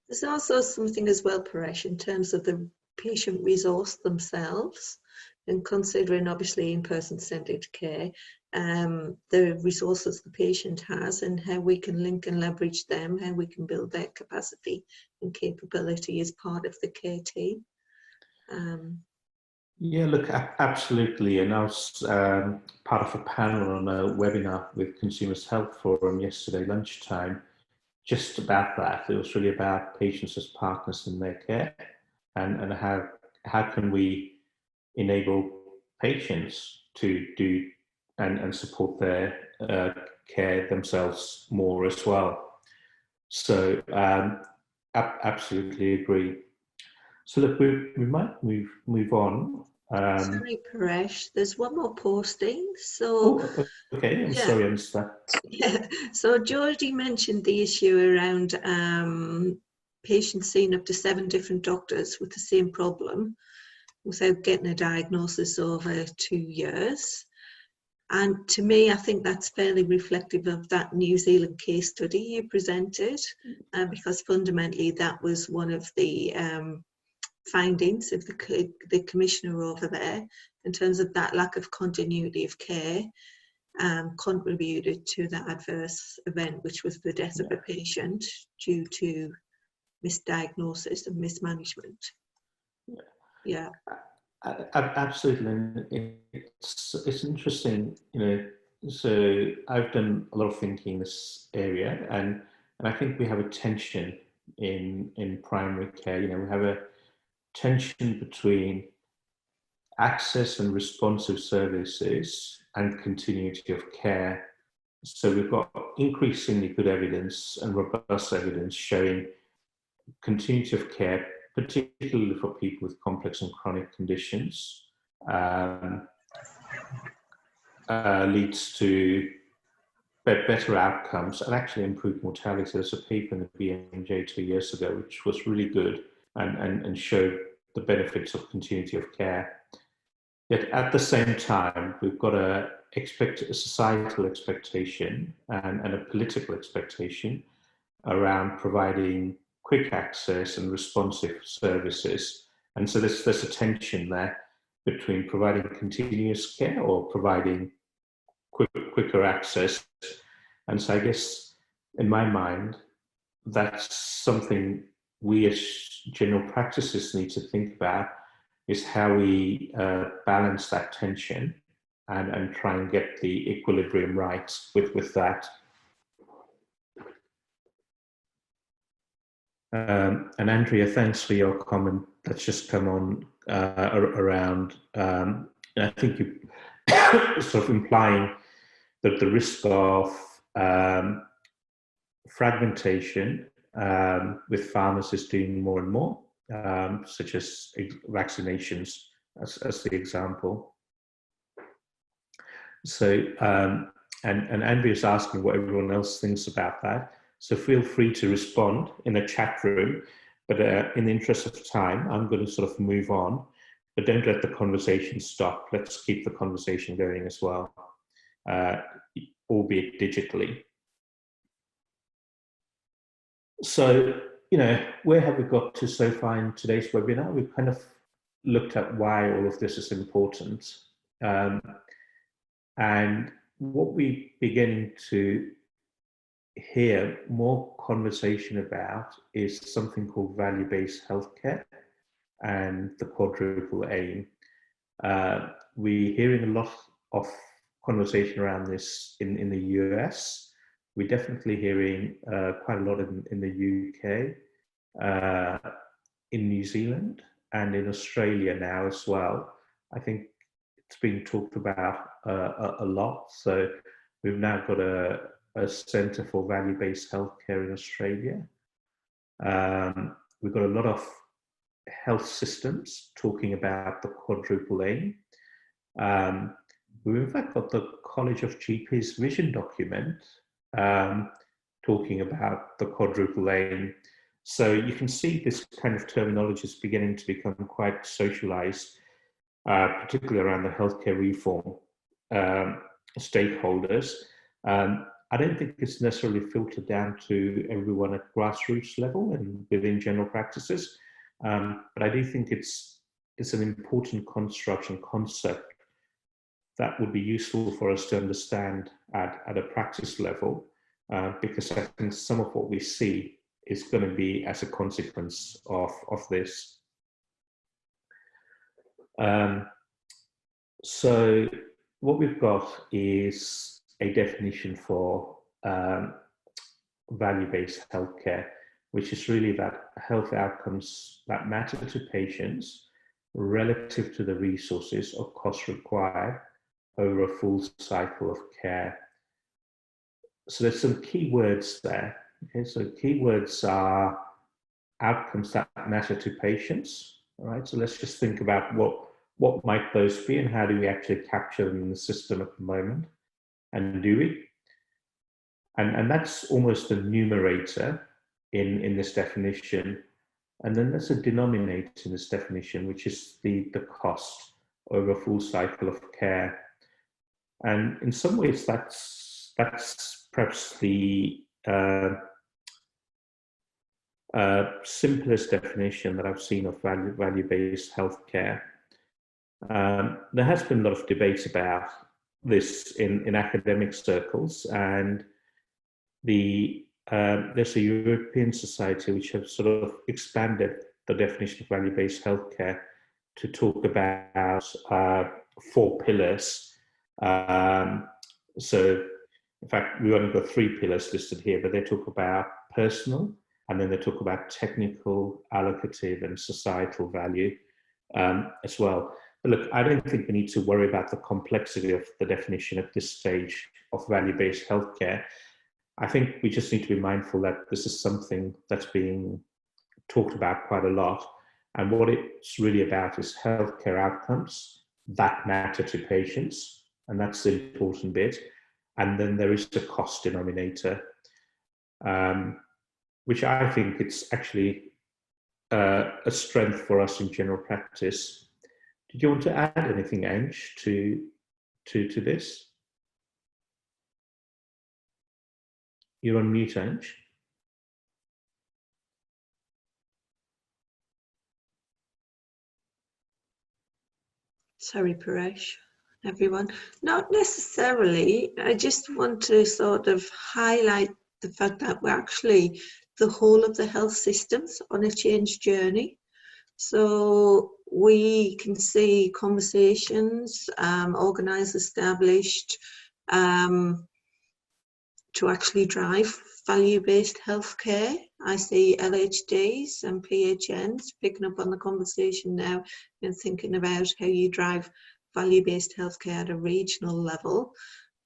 There's also something as well, Paresh, in terms of the patient resource themselves, and considering obviously in-person centred care, the resources the patient has and how we can link and leverage them, how we can build their capacity and capability as part of the care team. Yeah, look, absolutely. And I was part of a panel on a webinar with Consumers Health Forum yesterday lunchtime, just about that. It was really about patients as partners in their care, and how can we enable patients to do and support their care themselves more as well. So absolutely agree. So look, we might move on. Sorry, Paresh, there's one more posting. So, oh, okay, I'm sorry, I missed that. Yeah, so Geordie mentioned the issue around patients seeing up to 7 different doctors with the same problem without getting a diagnosis over 2 years. And to me, I think that's fairly reflective of that New Zealand case study you presented, because fundamentally that was one of the findings of the commissioner over there in terms of that lack of continuity of care. Contributed to that adverse event, which was the death of a patient due to misdiagnosis and mismanagement. Yeah, absolutely. It's interesting, you know. So I've done a lot of thinking in this area, and I think we have a tension in primary care. You know, we have a tension between access and responsive services and continuity of care. So we've got increasingly good evidence and robust evidence showing continuity of care, particularly for people with complex and chronic conditions, leads to better outcomes and actually improved mortality. There's a paper in the BMJ 2 years ago, which was really good and showed the benefits of continuity of care. Yet at the same time, we've got a societal expectation and a political expectation around providing quick access and responsive services. And so there's a tension there between providing continuous care or providing quicker access. And so I guess in my mind, that's something we as general practices need to think about, is how we balance that tension and try and get the equilibrium right with that. And Andrea, thanks for your comment that's just come on around, I think you sort of implying that the risk of fragmentation with pharmacists doing more and more, such as vaccinations as the example. So, and Andrea's asking what everyone else thinks about that. So feel free to respond in the chat room, but in the interest of time, I'm going to sort of move on, but don't let the conversation stop. Let's keep the conversation going as well, albeit digitally. So, you know, where have we got to so far in today's webinar? We've kind of looked at why all of this is important. And what we're beginning to hear more conversation about is something called value-based healthcare and the quadruple aim. We're hearing a lot of conversation around this in the US. We're definitely hearing quite a lot in the UK, in New Zealand, and in Australia now as well. I think it's being talked about a lot. So we've now got a Centre for Value-Based Healthcare in Australia. We've got a lot of health systems talking about the quadruple aim. We've in fact got the College of GPs vision document talking about the quadruple aim. So you can see this kind of terminology is beginning to become quite socialized, particularly around the healthcare reform stakeholders. I don't think it's necessarily filtered down to everyone at grassroots level and within general practices, but I do think it's an important construct and concept that would be useful for us to understand at a practice level, because I think some of what we see is going to be as a consequence of this. So what we've got is a definition for value-based healthcare, which is really that health outcomes that matter to patients relative to the resources or costs required over a full cycle of care. So there's some key words there. Okay, so keywords are outcomes that matter to patients. All right, so let's just think about what might those be and how do we actually capture them in the system at the moment, and do we? And that's almost a numerator in this definition. And then there's a denominator in this definition, which is the cost over a full cycle of care. And in some ways, that's perhaps the simplest definition that I've seen of value-based healthcare. There has been a lot of debate about this in academic circles, and there's a European society which have sort of expanded the definition of value-based healthcare to talk about 4 pillars. So in fact, we only got 3 pillars listed here, but they talk about personal, and then they talk about technical, allocative, and societal value as well. But look, I don't think we need to worry about the complexity of the definition at this stage of value-based healthcare. I think we just need to be mindful that this is something that's being talked about quite a lot. And what it's really about is healthcare outcomes that matter to patients. And that's the important bit. And then there is the cost denominator, which I think it's actually a strength for us in general practice. Did you want to add anything, Ange, to this? You're on mute, Ange. Sorry, Paresh, everyone. Not necessarily. I just want to sort of highlight the fact that we're actually the whole of the health systems on a change journey. So we can see conversations organised, established to actually drive value-based healthcare. I see LHDs and PHNs picking up on the conversation now and thinking about how you drive value-based healthcare at a regional level.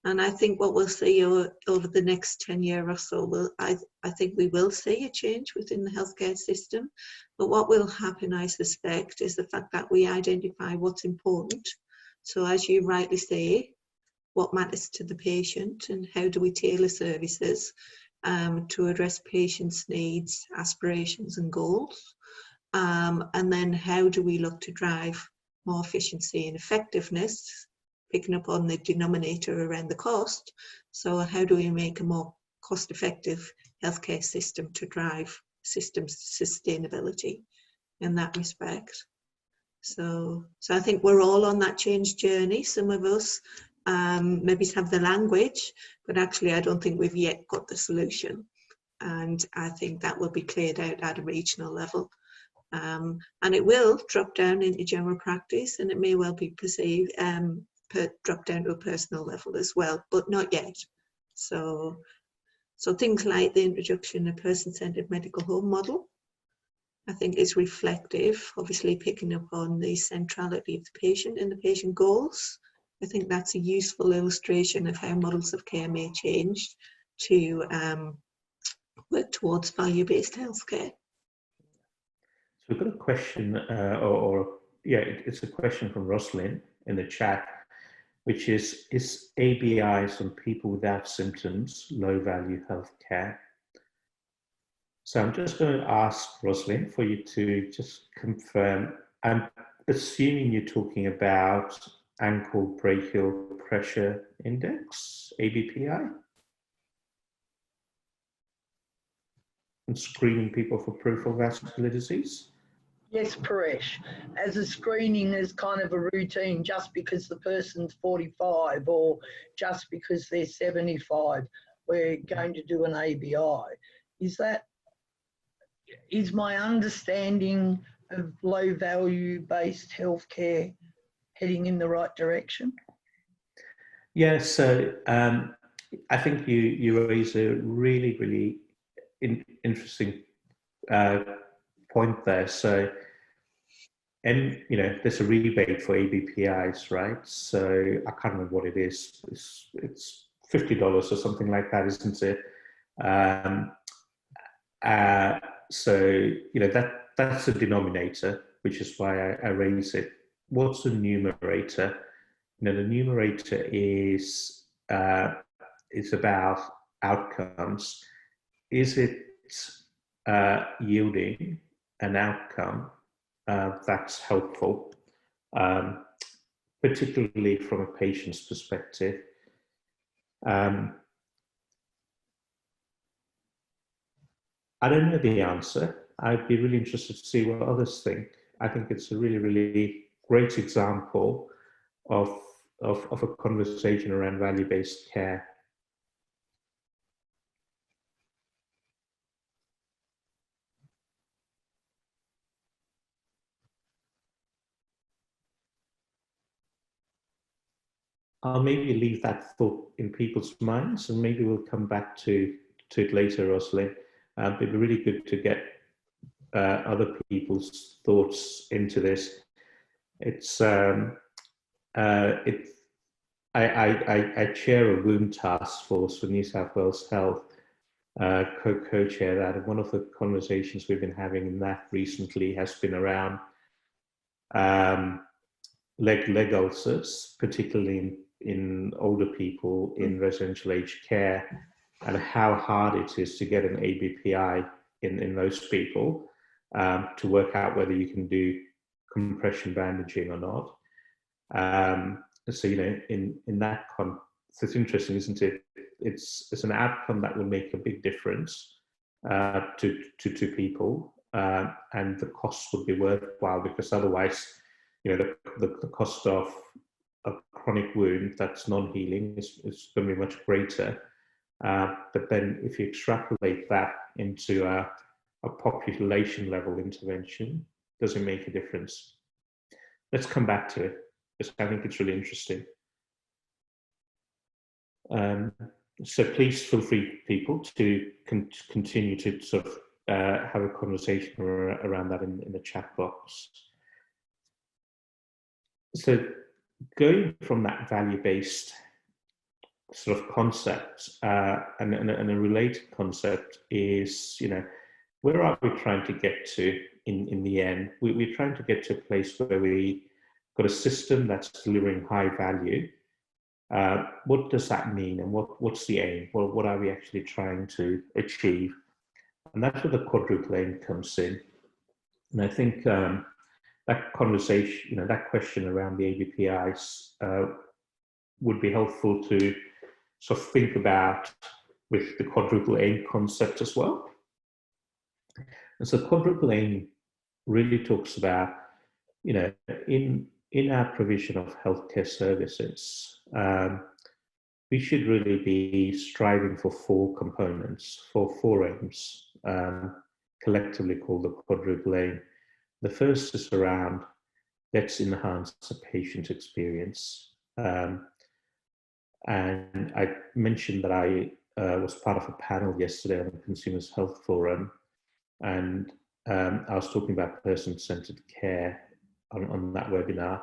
And I think what we'll see over the next 10 years or so, I think we will see a change within the healthcare system. But what will happen, I suspect, is the fact that we identify what's important. So as you rightly say, what matters to the patient and how do we tailor services. to address patients' needs, aspirations and goals. And then how do we look to drive more efficiency and effectiveness, picking up on the denominator around the cost. So how do we make a more cost-effective healthcare system to drive system sustainability in that respect? So I think we're all on that change journey. Some of us maybe have the language, but actually I don't think we've yet got the solution. And I think that will be cleared out at a regional level. And it will drop down into general practice, and it may well be perceived drop down to a personal level as well, but not yet. So things like the introduction of person-centered medical home model, I think is reflective, obviously picking up on the centrality of the patient and the patient goals. I think that's a useful illustration of how models of care may change to work towards value-based healthcare. So we've got a question, it's a question from Rosalind in the chat, which is ABIs on people without symptoms low-value healthcare? So I'm just going to ask Rosalind for you to just confirm. I'm assuming you're talking about ankle brachial pressure index, ABPI? And screening people for peripheral vascular disease? Yes, Paresh. As a screening is kind of a routine, just because the person's 45 or just because they're 75, we're going to do an ABI. Is my understanding of low value based healthcare heading in the right direction? Yeah, so I think you raise a really, really interesting point there. So, and there's a rebate for ABPIs, right? So I can't remember what it is. It's $50 or something like that, isn't it? So that's the denominator, which is why I raise it. What's the numerator? The numerator is about outcomes. Is it yielding an outcome that's helpful, particularly from a patient's perspective? I don't know the answer. I'd be really interested to see what others think. I think it's a really, really great example of a conversation around value-based care. I'll maybe leave that thought in people's minds, and maybe we'll come back to it later, Rosalind. It'd be really good to get other people's thoughts into this. I chair a wound task force for New South Wales Health, co-chair that, and one of the conversations we've been having in that recently has been around leg ulcers, particularly in older people in residential aged care, and how hard it is to get an ABPI in those people to work out whether you can do compression bandaging or not. So in that so it's interesting, isn't it? It's an outcome that will make a big difference to people, and the cost would be worthwhile, because otherwise, the cost of a chronic wound that's non-healing is going to be much greater. But then if you extrapolate that into a population level intervention, does it make a difference? Let's come back to it, because I think it's really interesting. So please feel free, people, to continue to sort of have a conversation around that in the chat box. So going from that value-based sort of concept, and a related concept is, where are we trying to get to in the end? We're trying to get to a place where we got a system that's delivering high value, What does that mean, and what's the aim? What are we actually trying to achieve? And that's where the quadruple aim comes in. And I think that conversation, that question around the AGPIs would be helpful to sort of think about with the quadruple aim concept as well. And so quadruple aim really talks about, in our provision of healthcare services, we should really be striving for four components, for four aims, collectively called the quadruple aim. The first is around, let's enhance the patient experience. And I mentioned that I was part of a panel yesterday on the Consumers Health Forum, and I was talking about person-centered care on that webinar.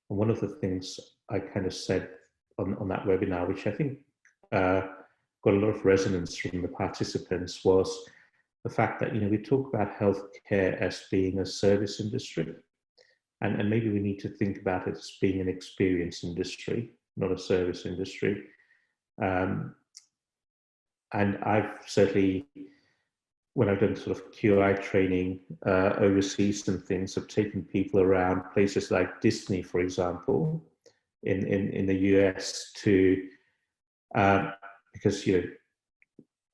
And one of the things I kind of said on that webinar, which I think got a lot of resonance from the participants, was the fact that, we talk about healthcare as being a service industry, and maybe we need to think about it as being an experience industry, not a service industry. And I've certainly, when I've done sort of QI training overseas and things, I've taken people around places like Disney, for example, in the US to, because,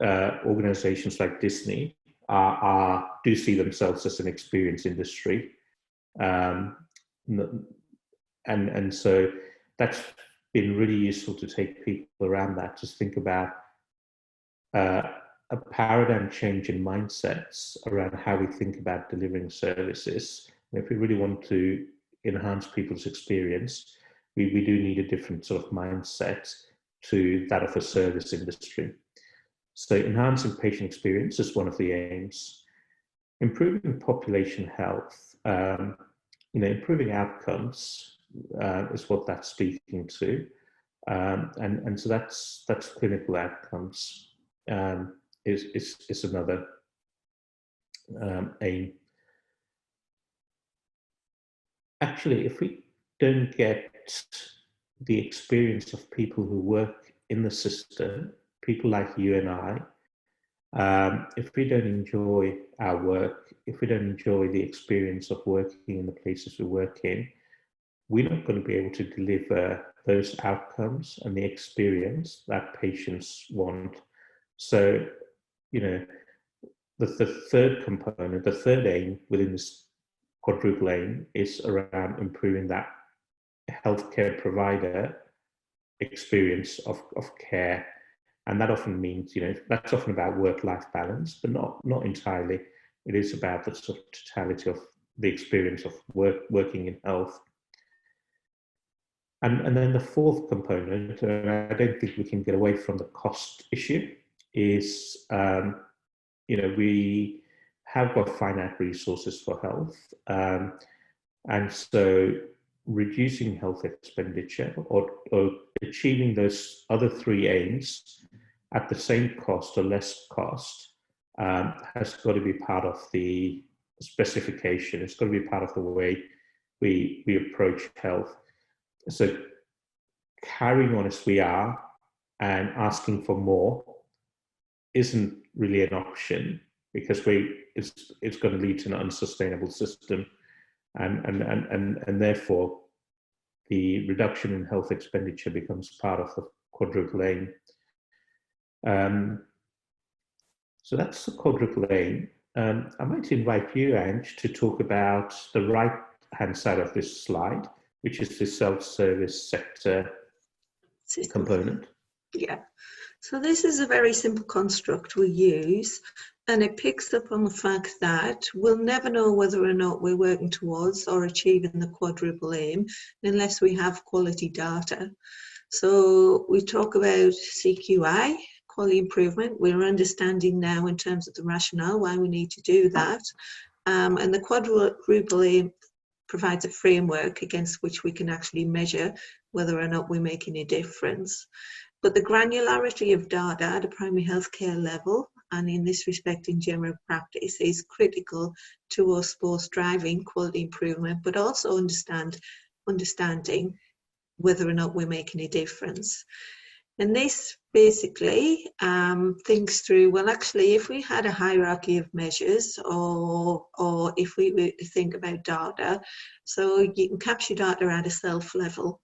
organizations like Disney do see themselves as an experience industry. And so that's been really useful to take people around that, to think about a paradigm change in mindsets around how we think about delivering services. And if we really want to enhance people's experience, we do need a different sort of mindset to that of a service industry. So enhancing patient experience is one of the aims. Improving population health, improving outcomes is what that's speaking to. And so that's clinical outcomes is another aim. Actually, if we don't get the experience of people who work in the system, people like you and I, if we don't enjoy our work, if we don't enjoy the experience of working in the places we work in, we're not going to be able to deliver those outcomes and the experience that patients want. So, the third component, the third aim within this quadruple aim is around improving that healthcare provider experience of care. And that often means, that's often about work-life balance, but not entirely. It is about the sort of totality of the experience of working in health. And then the fourth component, and I don't think we can get away from the cost issue, is, we have got finite resources for health. And so reducing health expenditure or achieving those other three aims at the same cost or less cost has got to be part of the specification. It's got to be part of the way we approach health. So carrying on as we are and asking for more isn't really an option, because it's going to lead to an unsustainable system, and therefore the reduction in health expenditure becomes part of the quadruple aim. So that's the quadruple aim. I might invite you, Ange, to talk about the right-hand side of this slide, which is the self-service sector component. Yeah. So this is a very simple construct we use, and it picks up on the fact that we'll never know whether or not we're working towards or achieving the quadruple aim unless we have quality data. So we talk about CQI, quality improvement. We're understanding now in terms of the rationale why we need to do that. And the quadruple aim provides a framework against which we can actually measure whether or not we're making a difference. But the granularity of data at a primary healthcare level, and in this respect in general practice, is critical to us both driving quality improvement, but also understanding whether or not we're making a difference. And this basically thinks through, well, actually, if we had a hierarchy of measures, or if we were to think about data, so you can capture data at a self level.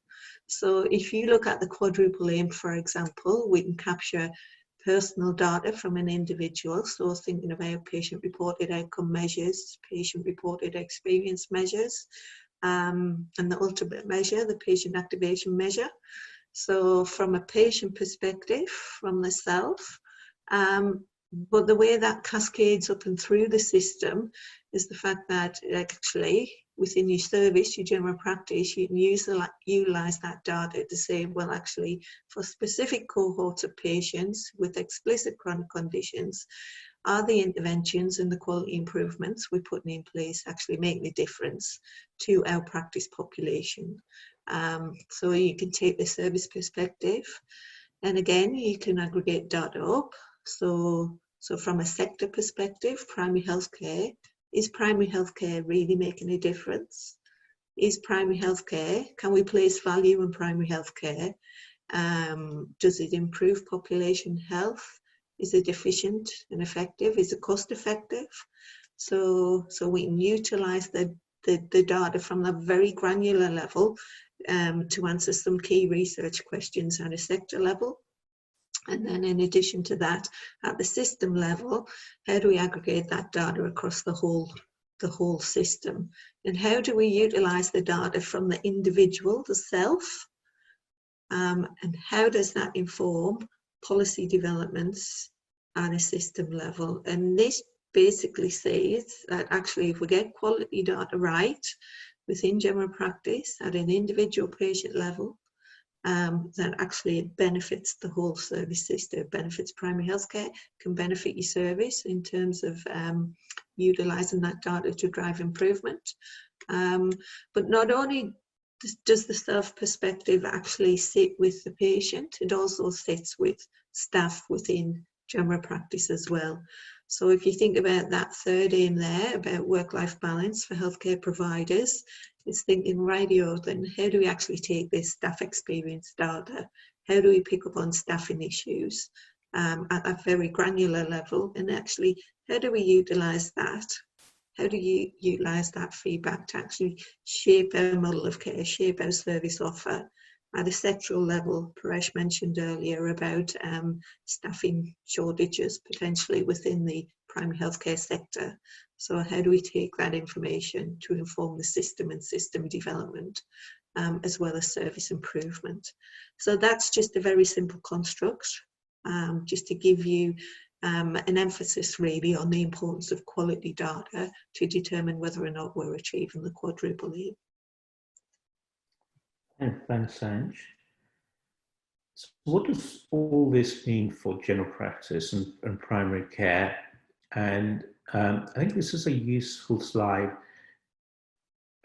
So if you look at the quadruple aim, for example, we can capture personal data from an individual. So thinking about patient-reported outcome measures, patient-reported experience measures, and the ultimate measure, the patient activation measure. So from a patient perspective, from the self, but the way that cascades up and through the system is the fact that actually within your service, your general practice, you can utilize that data to say, well, actually, for specific cohorts of patients with explicit chronic conditions, are the interventions and the quality improvements we're putting in place actually making a difference to our practice population? So you can take the service perspective, and again, you can aggregate data up. So from a sector perspective, primary healthcare, is primary healthcare really making a difference? Is primary healthcare, can we place value in primary healthcare? Does it improve population health? Is it efficient and effective? Is it cost effective? So we can utilize the data from the very granular level to answer some key research questions at a sector level. And then in addition to that, at the system level, how do we aggregate that data across the whole system? And how do we utilize the data from the individual, the self? And how does that inform policy developments at a system level? And this basically says that actually if we get quality data right within general practice at an individual patient level, that actually it benefits the whole service system. It benefits primary healthcare, can benefit your service in terms of utilising that data to drive improvement. But not only does the self perspective actually sit with the patient, it also sits with staff within general practice as well. So if you think about that third aim there, about work-life balance for healthcare providers, it's thinking, rightio, then how do we actually take this staff experience data? How do we pick up on staffing issues at a very granular level? And actually, how do we utilise that? How do you utilise that feedback to actually shape our model of care, shape our service offer? At a sectoral level, Paresh mentioned earlier about staffing shortages potentially within the primary healthcare sector. So how do we take that information to inform the system and system development, as well as service improvement? So that's just a very simple construct, just to give you an emphasis really on the importance of quality data to determine whether or not we're achieving the quadruple aim. Thanks, Ange. So what does all this mean for general practice and primary care? And I think this is a useful slide.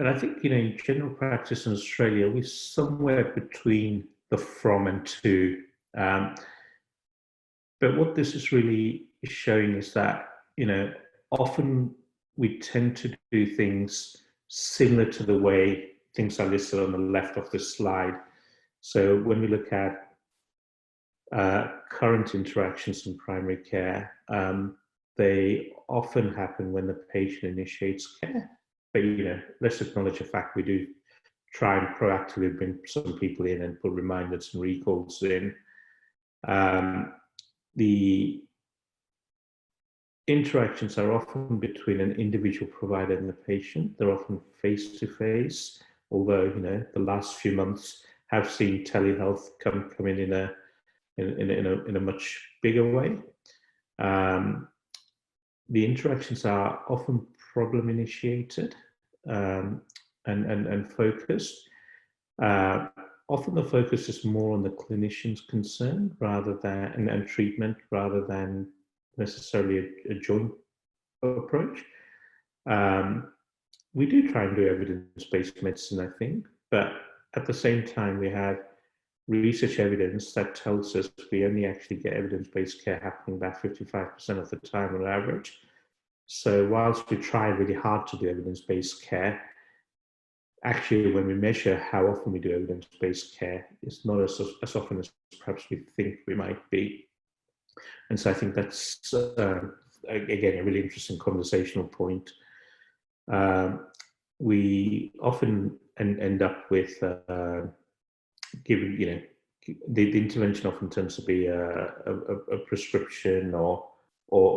And I think, in general practice in Australia, we're somewhere between the from and to. But what this is really showing is that, often we tend to do things similar to the way things are listed on the left of the slide. So when we look at current interactions in primary care, they often happen when the patient initiates care. But, let's acknowledge the fact we do try and proactively bring some people in and put reminders and recalls in. The interactions are often between an individual provider and the patient. They're often face-to-face, although, the last few months have seen telehealth come in a much bigger way. The interactions are often problem-initiated and focused. Often the focus is more on the clinician's concern rather than and treatment rather than necessarily a joint approach. We do try and do evidence-based medicine, I think, but at the same time we have research evidence that tells us we only actually get evidence-based care happening about 55% of the time on average. So whilst we try really hard to do evidence-based care, actually, when we measure how often we do evidence-based care, it's not as often as perhaps we think we might be. And so I think that's, again, a really interesting conversational point. We often end up with giving, the intervention often tends to be a prescription or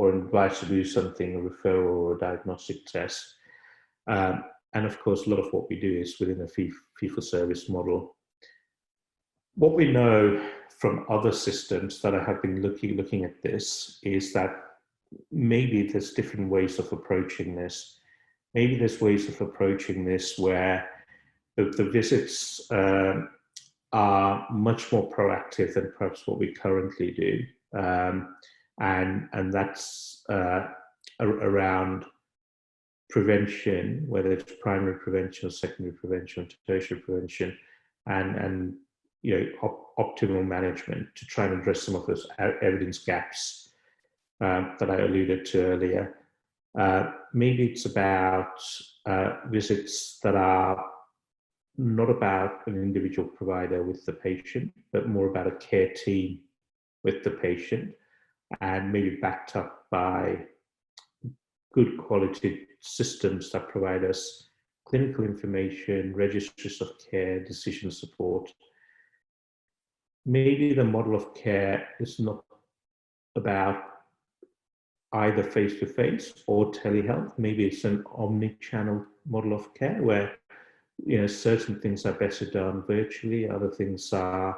advice to do something, a referral or a diagnostic test. And of course, a lot of what we do is within a fee-for-service model. What we know from other systems that I have been looking at this is that maybe there's different ways of approaching this. Maybe there's ways of approaching this where the visits are much more proactive than perhaps what we currently do. And that's around prevention, whether it's primary prevention or secondary prevention or tertiary prevention, and optimal management to try and address some of those evidence gaps that I alluded to earlier. Maybe it's about visits that are not about an individual provider with the patient, but more about a care team with the patient, and maybe backed up by good quality systems that provide us clinical information, registries of care, decision support. Maybe the model of care is not about either face-to-face or telehealth. Maybe it's an omni-channel model of care where certain things are better done virtually, other things are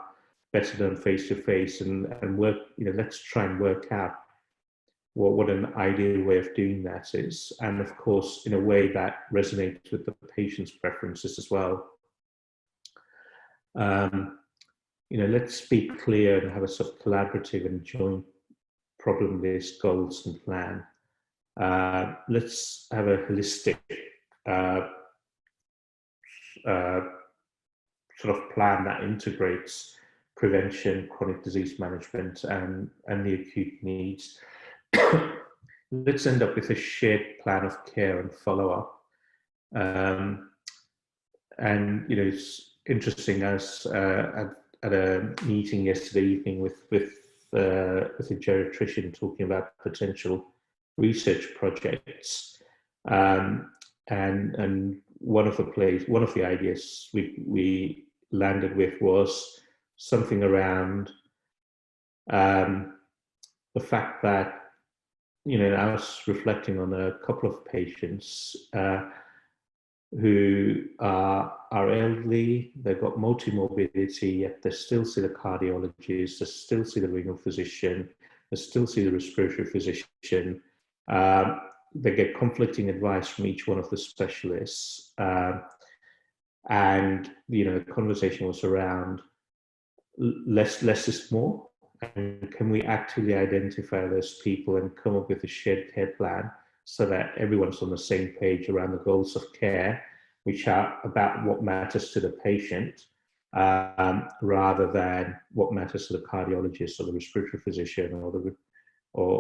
better done face-to-face, and work. Let's try and work out what an ideal way of doing that is, and of course, in a way that resonates with the patient's preferences as well. Let's be clear and have a sort of collaborative and joint problem-based goals and plan. Let's have a holistic sort of plan that integrates prevention, chronic disease management, and the acute needs. Let's end up with a shared plan of care and follow-up. And it's interesting, as at a meeting yesterday evening with a geriatrician talking about potential research projects, and one of the ideas we landed with was something around the fact that I was reflecting on a couple of patients who are elderly, they've got multimorbidity, yet they still see the cardiologist, they still see the renal physician, they still see the respiratory physician. They get conflicting advice from each one of the specialists. And the conversation was around less is more. And can we actively identify those people and come up with a shared care plan so that everyone's on the same page around the goals of care, which are about what matters to the patient, rather than what matters to the cardiologist or the respiratory physician or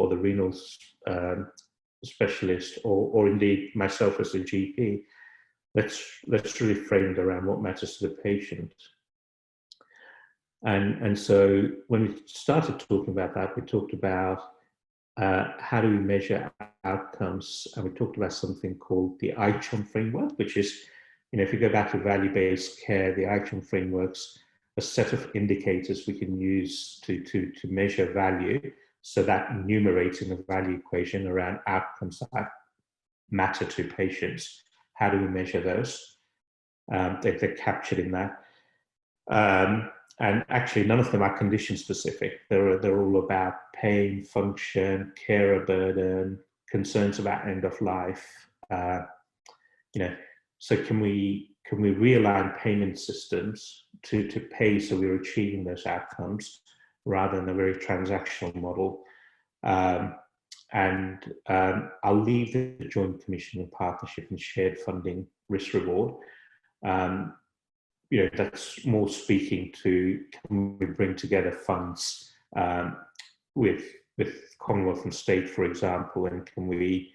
the renal specialist, or indeed myself as a GP. Let's really frame it around what matters to the patient. And so when we started talking about that, we talked about how do we measure outcomes, and we talked about something called the AGPAL framework, which is, if you go back to value-based care, the AGPAL framework's a set of indicators we can use to measure value, so that numerating the value equation around outcomes that matter to patients. How do we measure those? They're captured in that. And actually, none of them are condition specific. They're all about pain, function, carer burden, concerns about end of life. So can we realign payment systems to pay so we're achieving those outcomes rather than a very transactional model? And I'll leave the Joint Commission in partnership and shared funding risk reward. That's more speaking to, can we bring together funds with Commonwealth and state, for example, and can we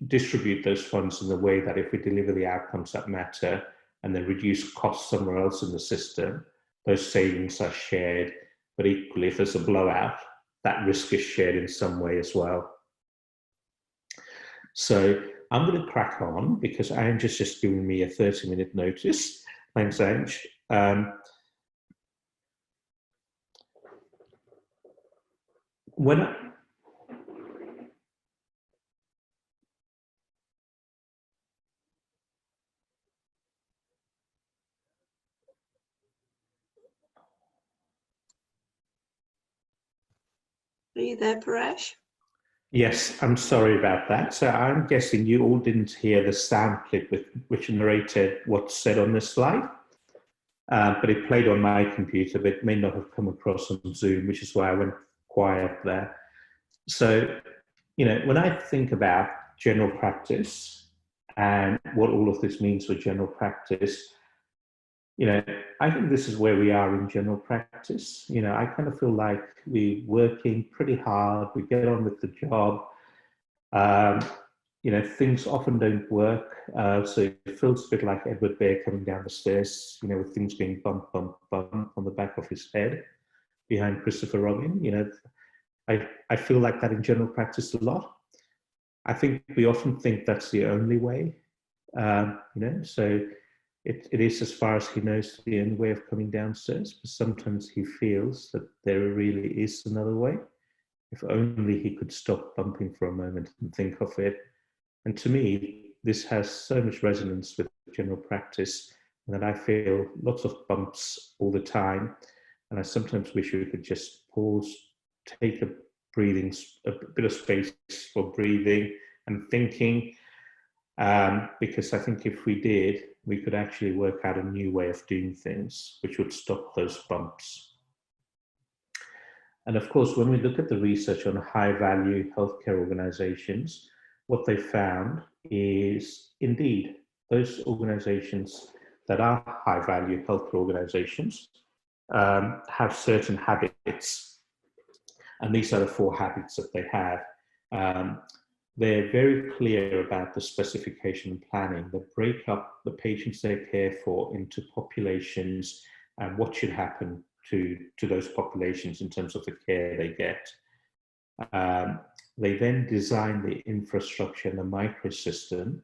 distribute those funds in the way that if we deliver the outcomes that matter and then reduce costs somewhere else in the system, those savings are shared. But equally, if there's a blowout, that risk is shared in some way as well. So I'm going to crack on because Ange's just given me a 30-minute notice. Thanks, Ange. Are you there, Paresh? Yes, I'm sorry about that. So I'm guessing you all didn't hear the sound clip which narrated what's said on this slide, but it played on my computer, but it may not have come across on Zoom, which is why I went quiet there. So, you know, when I think about general practice and what all of this means for general practice, you know, I think this is where we are in general practice. You know, I kind of feel like we're working pretty hard, we get on with the job. You know, things often don't work. So it feels a bit like Edward Bear coming down the stairs, you know, with things being bump, bump, bump on the back of his head behind Christopher Robin. You know, I feel like that in general practice a lot. I think we often think that's the only way, you know, so it is, as far as he knows, the only way of coming downstairs, but sometimes he feels that there really is another way. If only he could stop bumping for a moment and think of it. And to me, this has so much resonance with general practice, and that I feel lots of bumps all the time. And I sometimes wish we could just pause, take a bit of space for breathing and thinking, because I think if we did, we could actually work out a new way of doing things, which would stop those bumps. And of course, when we look at the research on high-value healthcare organizations, what they found is, indeed, those organizations that are high-value healthcare organizations have certain habits. And these are the 4 habits that they have. They're very clear about the specification and planning. They break up the patients they care for into populations and what should happen to those populations in terms of the care they get. They then design the infrastructure and the microsystem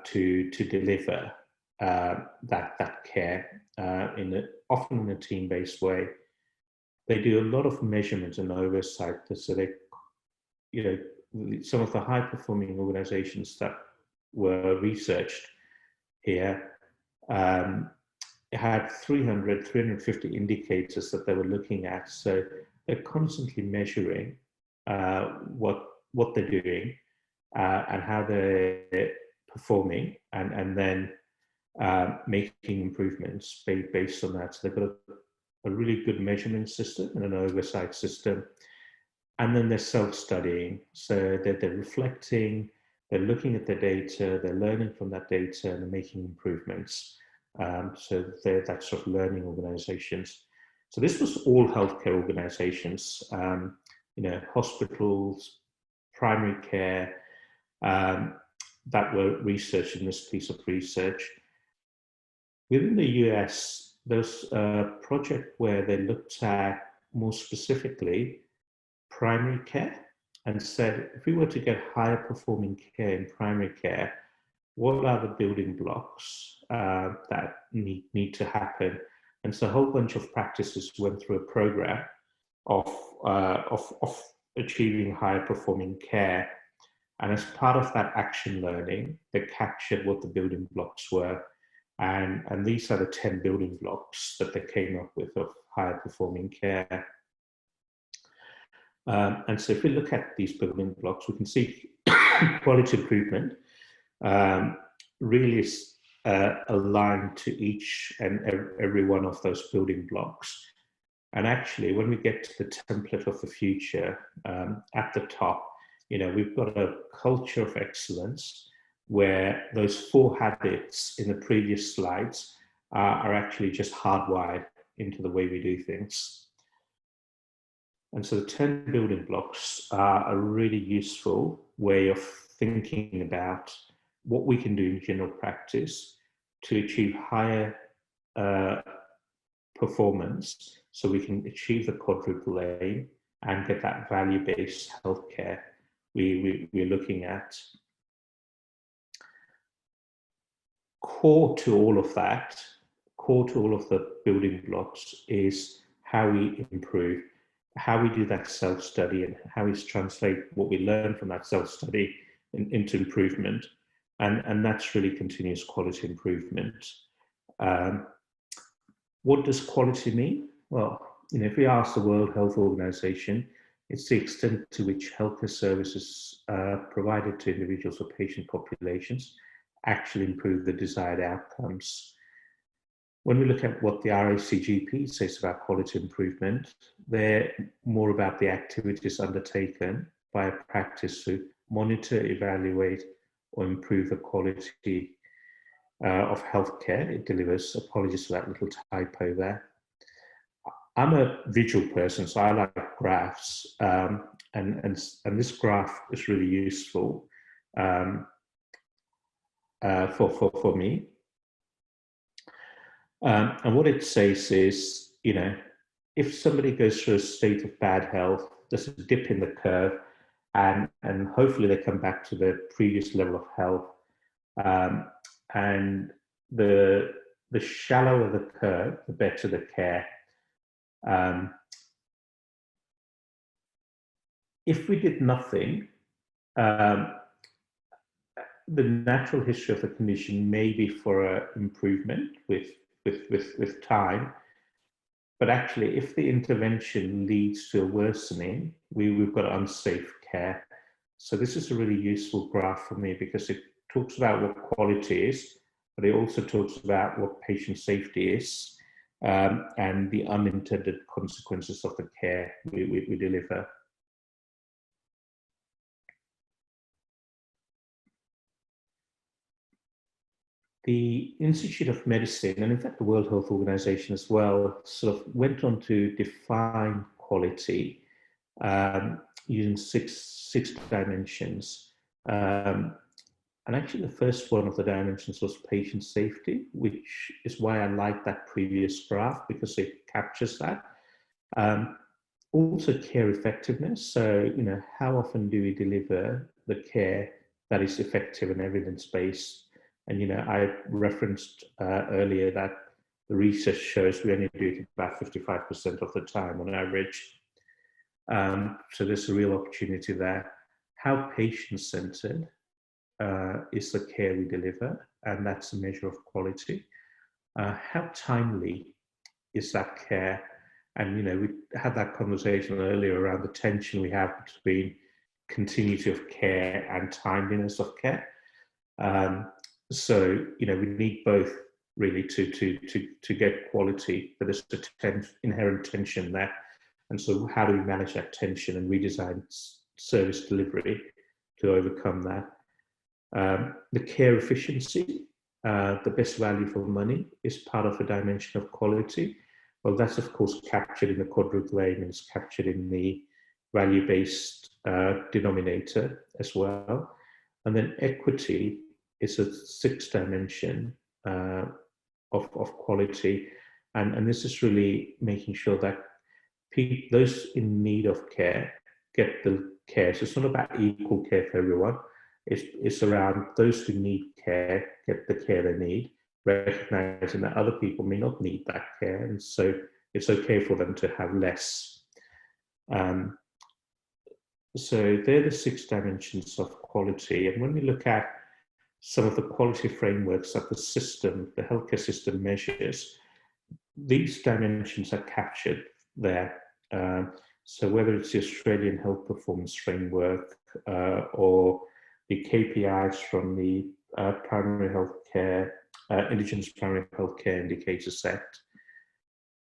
to deliver that care often in a team-based way. They do a lot of measurement and oversight, so they, you know, some of the high-performing organizations that were researched here had 350 indicators that they were looking at. So they're constantly measuring what they're doing and how they're performing, and then making improvements based on that. So they've got a really good measurement system and an oversight system. And then they're self-studying. So they're reflecting, they're looking at the data, they're learning from that data, and they're making improvements. So they're that sort of learning organizations. So this was all healthcare organizations, you know, hospitals, primary care, that were researched in this piece of research. Within the US, there's a project where they looked at more specifically primary care and said, if we were to get higher performing care in primary care, what are the building blocks that need to happen? And so a whole bunch of practices went through a program of achieving higher performing care. And as part of that action learning, they captured what the building blocks were. And these are the 10 building blocks that they came up with of higher performing care. And so if we look at these building blocks, we can see quality improvement really is aligned to each and every one of those building blocks. And actually, when we get to the template of the future, at the top, you know, we've got a culture of excellence where those 4 habits in the previous slides are actually just hardwired into the way we do things. And so the 10 building blocks are a really useful way of thinking about what we can do in general practice to achieve higher performance, so we can achieve the quadruple aim and get that value-based healthcare we're looking at. Core to all of that, core to all of the building blocks, is how we improve, how we do that self-study, and how we translate what we learn from that self-study into improvement. And that's really continuous quality improvement. What does quality mean? Well, if we ask the World Health Organization, it's the extent to which healthcare services provided to individuals or patient populations actually improve the desired outcomes. When we look at what the RACGP says about quality improvement, they're more about the activities undertaken by a practice to monitor, evaluate, or improve the quality of healthcare it delivers. Apologies for that little typo there. I'm a visual person, so I like graphs, and this graph is really useful for me. And what it says is, if somebody goes through a state of bad health, there's a dip in the curve, and hopefully they come back to their previous level of health. And the shallower the curve, the better the care. If we did nothing, the natural history of the condition may be for an improvement with time, but actually, if the intervention leads to a worsening, we've got unsafe care. So this is a really useful graph for me, because it talks about what quality is, but it also talks about what patient safety is, and the unintended consequences of the care we deliver. The Institute of Medicine, and in fact the World Health Organization as well, sort of went on to define quality using six dimensions. And actually the first one of the dimensions was patient safety, which is why I like that previous graph, because it captures that. Also care effectiveness. So, how often do we deliver the care that is effective and evidence-based? And, I referenced earlier that the research shows we only do it about 55% of the time on average. So there's a real opportunity there. How patient-centered is the care we deliver, and that's a measure of quality. How timely is that care? And we had that conversation earlier around the tension we have between continuity of care and timeliness of care. So we need both really to get quality, but there's an inherent tension there. And so how do we manage that tension and redesign service delivery to overcome that? The care efficiency, the best value for money, is part of a dimension of quality. Well, that's of course captured in the quadruple aim, and it's captured in the value-based denominator as well. And then equity is a sixth dimension of quality, and this is really making sure that those in need of care get the care. So it's not about equal care for everyone. It's around those who need care get the care they need, recognizing that other people may not need that care, and so it's okay for them to have less. So they're the six dimensions of quality. And when we look at some of the quality frameworks that the healthcare system measures, these dimensions are captured there. So whether it's the Australian Health Performance Framework or the KPIs from the primary healthcare, Indigenous Primary Healthcare Indicator Set,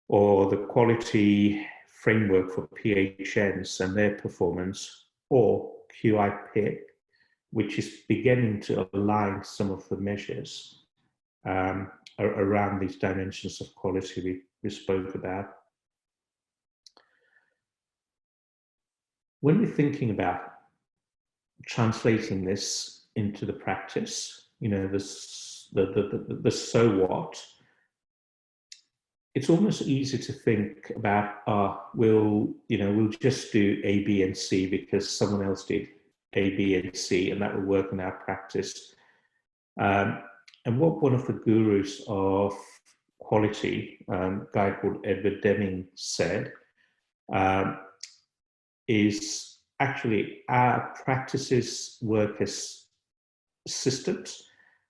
or the quality framework for PHNs and their performance, or QI PIP, which is beginning to align some of the measures around these dimensions of quality we spoke about. When we're thinking about translating this into the practice, you know, the so what, it's almost easy to think about, we'll just do A, B, and C because someone else did A, B, and C, and that will work in our practice. And what one of the gurus of quality, a guy called Edward Deming, said is actually our practices work as systems,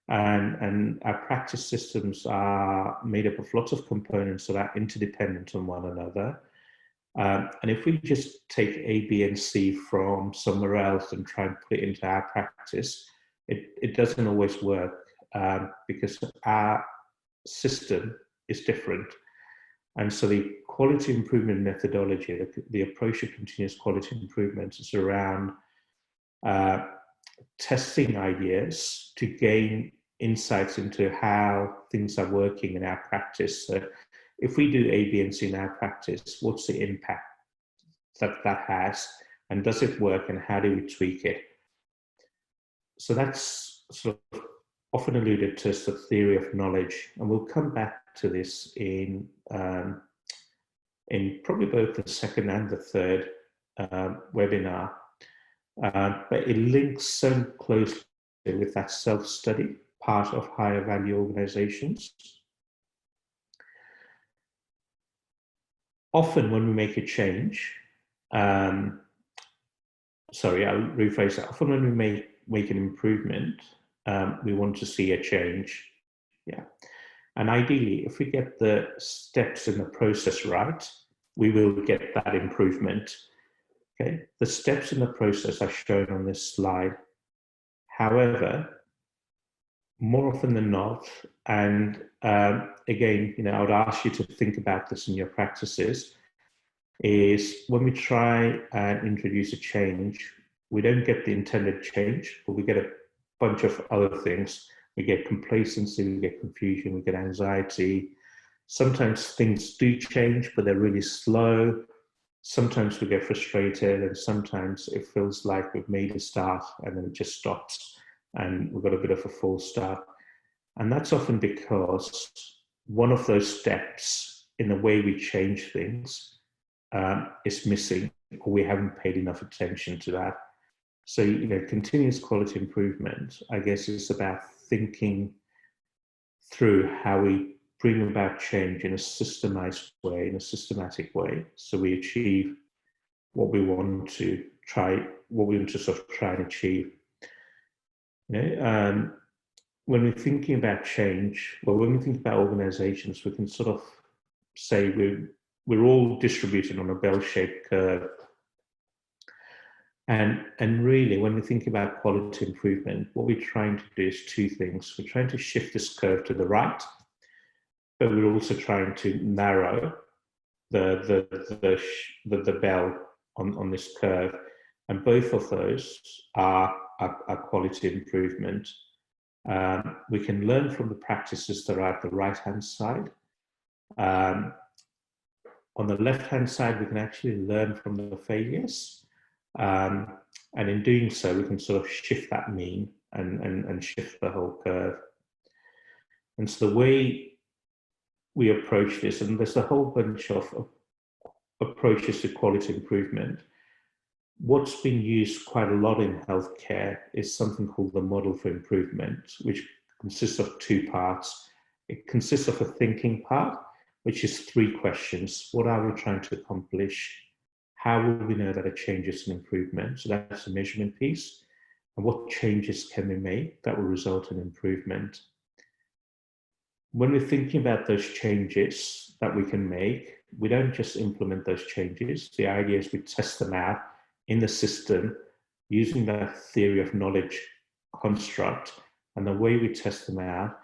and our practice systems are made up of lots of components that are interdependent on one another. And if we just take A, B, and C from somewhere else and try and put it into our practice, it doesn't always work because our system is different. And so the quality improvement methodology, the approach to continuous quality improvement, is around testing ideas to gain insights into how things are working in our practice. So if we do A, B, and C in our practice, what's the impact that has, and does it work, and how do we tweak it? So that's sort of often alluded to as the theory of knowledge, and we'll come back to this in probably both the second and the third webinar. But it links so closely with that self-study part of higher value organizations. Often when we make a change, sorry, I'll rephrase that. Often when we make an improvement, we want to see a change. Yeah. And ideally, if we get the steps in the process right, we will get that improvement. Okay, the steps in the process are shown on this slide. However, more often than not, and again, I would ask you to think about this in your practices, is when we try and introduce a change, we don't get the intended change, but we get a bunch of other things. We get complacency, we get confusion, we get anxiety. Sometimes things do change, but they're really slow. Sometimes we get frustrated, and sometimes it feels like we've made a start and then it just stops and we've got a bit of a false start. And that's often because one of those steps in the way we change things is missing, or we haven't paid enough attention to that. So, continuous quality improvement, I guess, is about thinking through how we bring about change in a systemized way, in a systematic way, so we achieve what we want to sort of try and achieve. When we're thinking about change, well, when we think about organizations, we can sort of say we're all distributed on a bell-shaped curve. And really, when we think about quality improvement, what we're trying to do is two things. We're trying to shift this curve to the right, but we're also trying to narrow the bell on this curve. And both of those are quality improvement. We can learn from the practices that are at the right-hand side. On the left-hand side, we can actually learn from the failures. And in doing so, we can sort of shift that mean and shift the whole curve. And so the way we approach this, and there's a whole bunch of approaches to quality improvement. What's been used quite a lot in healthcare is something called the model for improvement, which consists of two parts. It consists of a thinking part, which is 3 questions. What are we trying to accomplish? How will we know that a change is an improvement? So that's the measurement piece. And what changes can we make that will result in improvement? When we're thinking about those changes that we can make, we don't just implement those changes. The idea is we test them out in the system using that theory of knowledge construct. And the way we test them out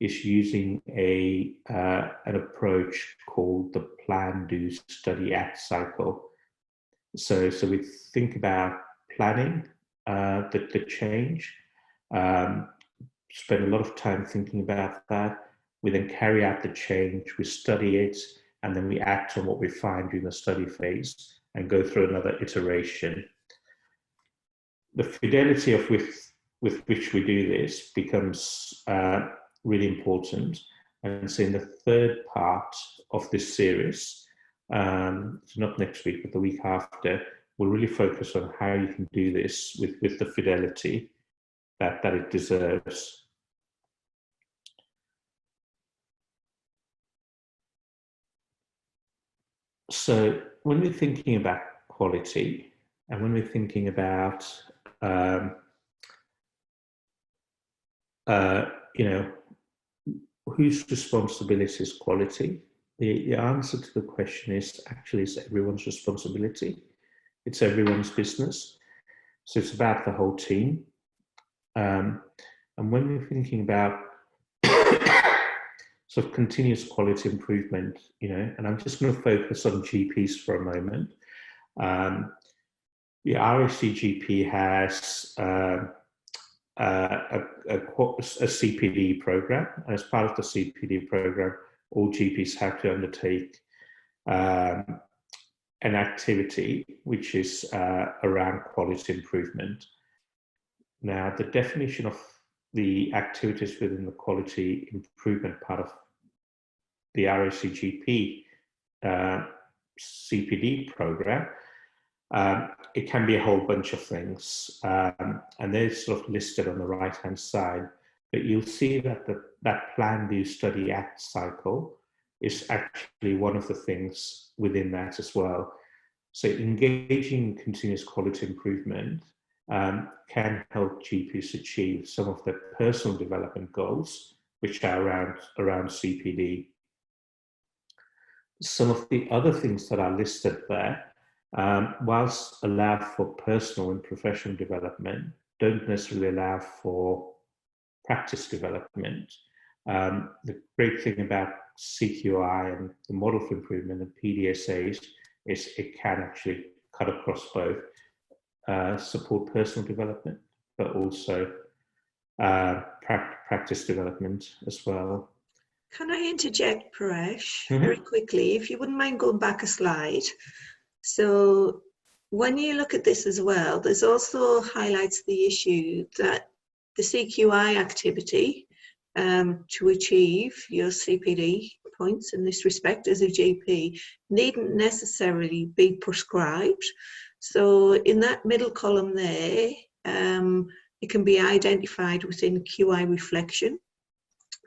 is using an approach called the plan, do, study, act cycle. So we think about planning the change, spend a lot of time thinking about that. We then carry out the change, we study it, and then we act on what we find during the study phase and go through another iteration. the fidelity of with which we do this becomes really important. And so in the third part of this series, so not next week, but the week after, we'll really focus on how you can do this with the fidelity that it deserves. So when we're thinking about quality, and when we're thinking about whose responsibility is quality, the answer to the question is actually it's everyone's responsibility. It's everyone's business. So it's about the whole team. And when we're thinking about sort of continuous quality improvement, and I'm just going to focus on GPs for a moment. The RACGP has a CPD program, and as part of the CPD program, all GPs have to undertake an activity which is around quality improvement. Now, the definition of the activities within the quality improvement part of the RACGP CPD program, it can be a whole bunch of things, and they're sort of listed on the right-hand side. But you'll see that that plan, do, study, act cycle is actually one of the things within that as well. So engaging in continuous quality improvement can help GPs achieve some of their personal development goals, which are around CPD. Some of the other things that are listed there, whilst allow for personal and professional development, don't necessarily allow for practice development. The great thing about CQI and the model for improvement and PDSAs is it can actually cut across both, support personal development, but also practice development as well. Can I interject, Paresh, very quickly, if you wouldn't mind going back a slide? So when you look at this as well, there's also highlights the issue that the CQI activity to achieve your CPD points in this respect as a GP needn't necessarily be prescribed. So in that middle column there, it can be identified within QI reflection.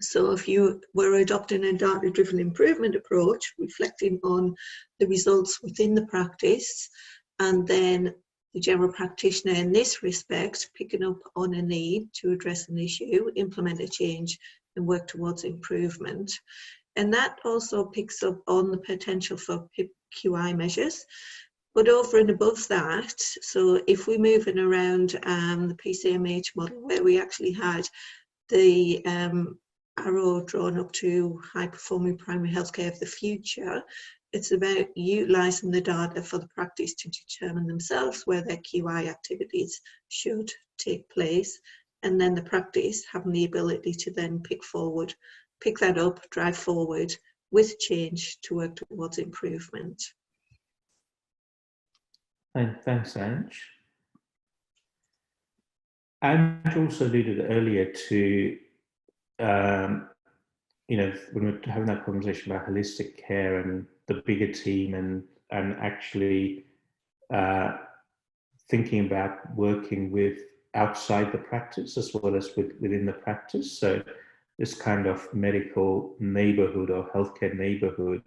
So if you were adopting a data-driven improvement approach, reflecting on the results within the practice, and then the general practitioner in this respect, picking up on a need to address an issue, implement a change, and work towards improvement. And that also picks up on the potential for PIP QI measures. But over and above that, so if we're moving around the PCMH model where we actually had the arrow drawn up to high-performing primary healthcare of the future, it's about utilising the data for the practice to determine themselves where their QI activities should take place, and then the practice having the ability to then pick that up, drive forward with change to work towards improvement. Thanks, Ange. Ange also alluded earlier to, when we're having that conversation about holistic care and the bigger team and actually thinking about working with outside the practice as well as within the practice. So this kind of medical neighborhood or healthcare neighborhood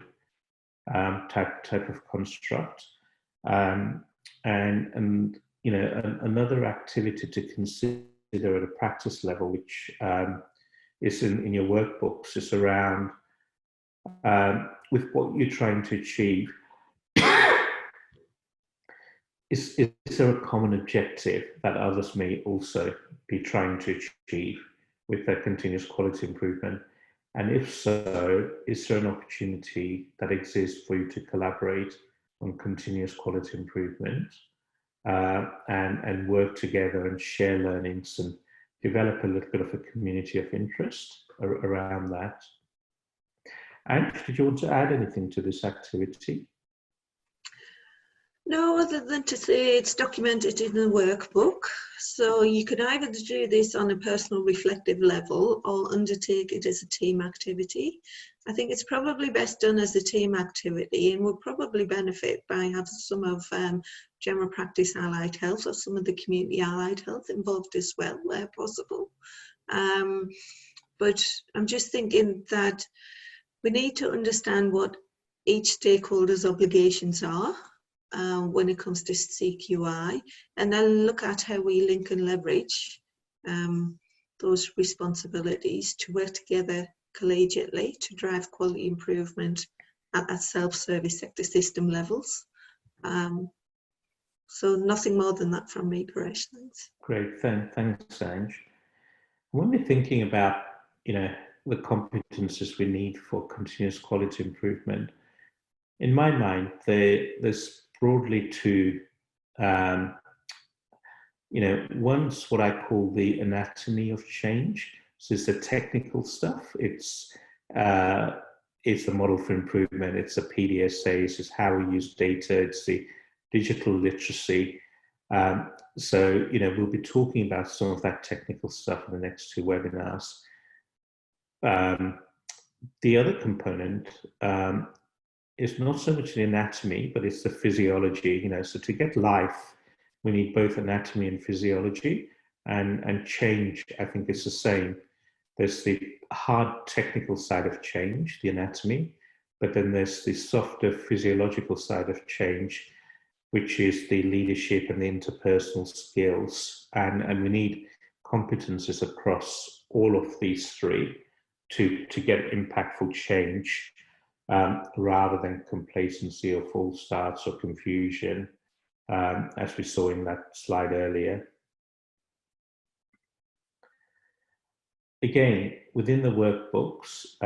type of construct. And another activity to consider at a practice level, which is in your workbooks, is around with what you're trying to achieve. Is there a common objective that others may also be trying to achieve with their continuous quality improvement? And if so, is there an opportunity that exists for you to collaborate on continuous quality improvement and work together and share learnings and develop a little bit of a community of interest around that? And did you want to add anything to this activity? No, other than to say it's documented in the workbook. So you can either do this on a personal reflective level or undertake it as a team activity. I think it's probably best done as a team activity and would probably benefit by having some of general practice allied health or some of the community allied health involved as well where possible. But I'm just thinking that we need to understand what each stakeholder's obligations are when it comes to CQI, and then look at how we link and leverage those responsibilities to work together collegiately to drive quality improvement at self-service sector system levels. So nothing more than that from me, Paresh. Thanks. Great, thanks, Ange. When we're thinking about, the competences we need for continuous quality improvement, in my mind, there's broadly two. One's what I call the anatomy of change. So it's the technical stuff. It's the model for improvement. It's the PDSAs. It's how we use data. It's the digital literacy. So we'll be talking about some of that technical stuff in the next two webinars. The other component is not so much the anatomy, but it's the physiology. So to get life, we need both anatomy and physiology, and change, I think, is the same. There's the hard technical side of change, the anatomy, but then there's the softer physiological side of change, which is the leadership and the interpersonal skills. And we need competences across all of these three to get impactful change, rather than complacency or false starts or confusion, as we saw in that slide earlier. Again, within the workbooks,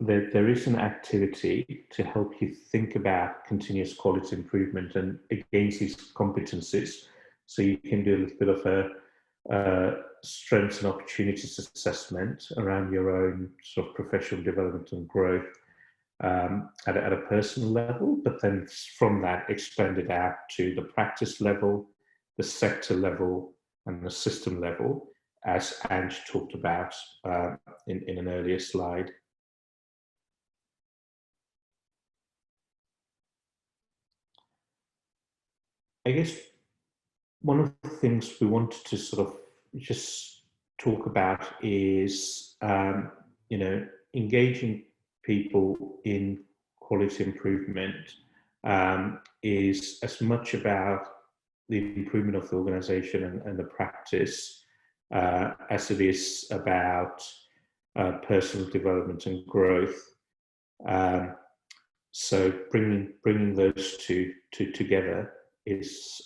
there is an activity to help you think about continuous quality improvement and against these competencies. So you can do a little bit of a strengths and opportunities assessment around your own sort of professional development and growth at a personal level, but then from that expand it out to the practice level, the sector level, and the system level, as Ange talked about in an earlier slide. I guess one of the things we wanted to sort of just talk about is, engaging people in quality improvement is as much about the improvement of the organization and the practice as it is about personal development and growth. So bringing those two together is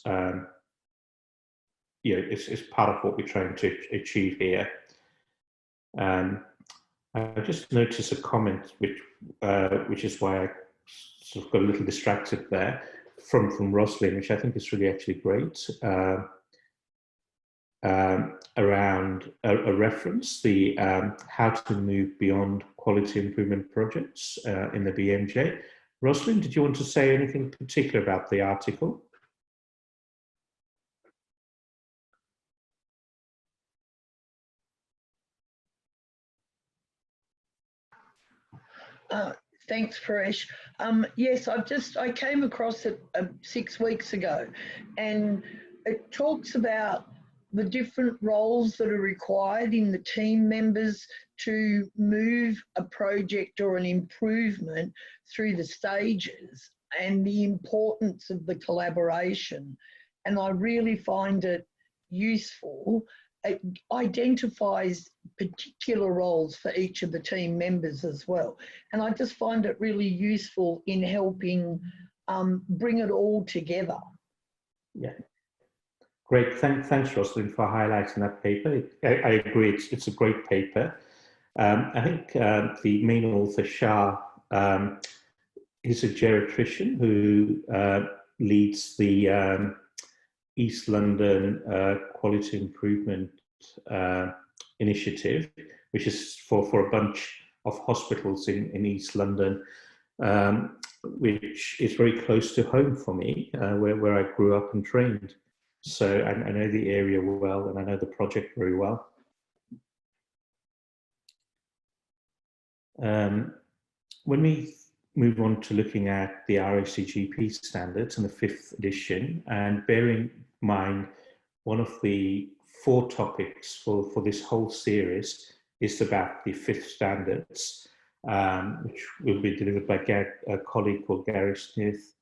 is part of what we're trying to achieve here. I just noticed a comment which is why I sort of got a little distracted there from Rosalind, which I think is really actually great, around a reference, the how to move beyond quality improvement projects in the BMJ. Rosalind, did you want to say anything particular about the article? Thanks, Paresh. Yes, I came across it 6 weeks ago, and it talks about the different roles that are required in the team members to move a project or an improvement through the stages and the importance of the collaboration. And I really find it useful. It identifies particular roles for each of the team members as well. And I just find it really useful in helping bring it all together. Yeah. Great, thanks Rosalind for highlighting that paper. I agree, it's a great paper. I think the main author, Shah, is a geriatrician who leads the East London Quality Improvement Initiative, which is for a bunch of hospitals in East London. which is very close to home for me, where I grew up and trained. So I know the area well, and I know the project very well. When we move on to looking at the RACGP standards in the 5th edition, and bearing in mind one of the 4 topics for this whole series is about the 5th standards, which will be delivered by a colleague called Gary Smith.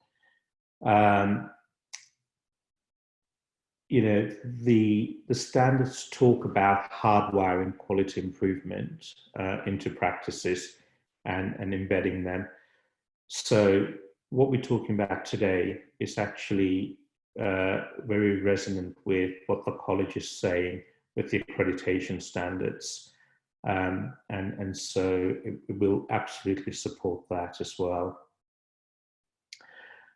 You know, the standards talk about hardwiring quality improvement into practices and embedding them. So what we're talking about today is actually very resonant with what the college is saying with the accreditation standards. And so it will absolutely support that as well.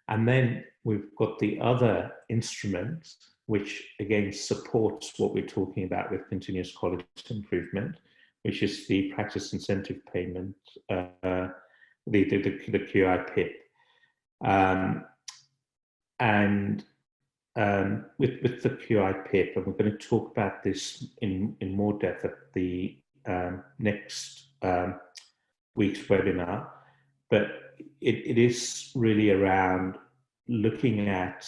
And then we've got the other instrument, which again supports what we're talking about with continuous quality improvement, which is the practice incentive payment, the QI PIP. With the QI PIP, and we're going to talk about this in more depth at the next week's webinar, but it is really around looking at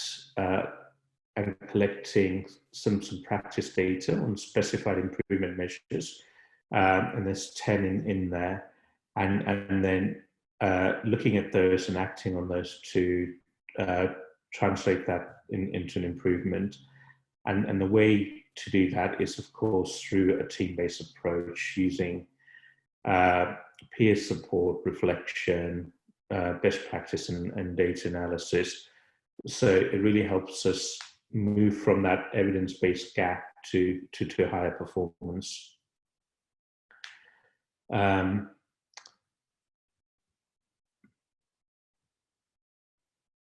and collecting some practice data on specified improvement measures, and there's 10 in there, and then looking at those and acting on those to translate that into an improvement. And the way to do that is, of course, through a team-based approach using peer support, reflection, best practice and data analysis. So it really helps us move from that evidence-based gap to higher performance.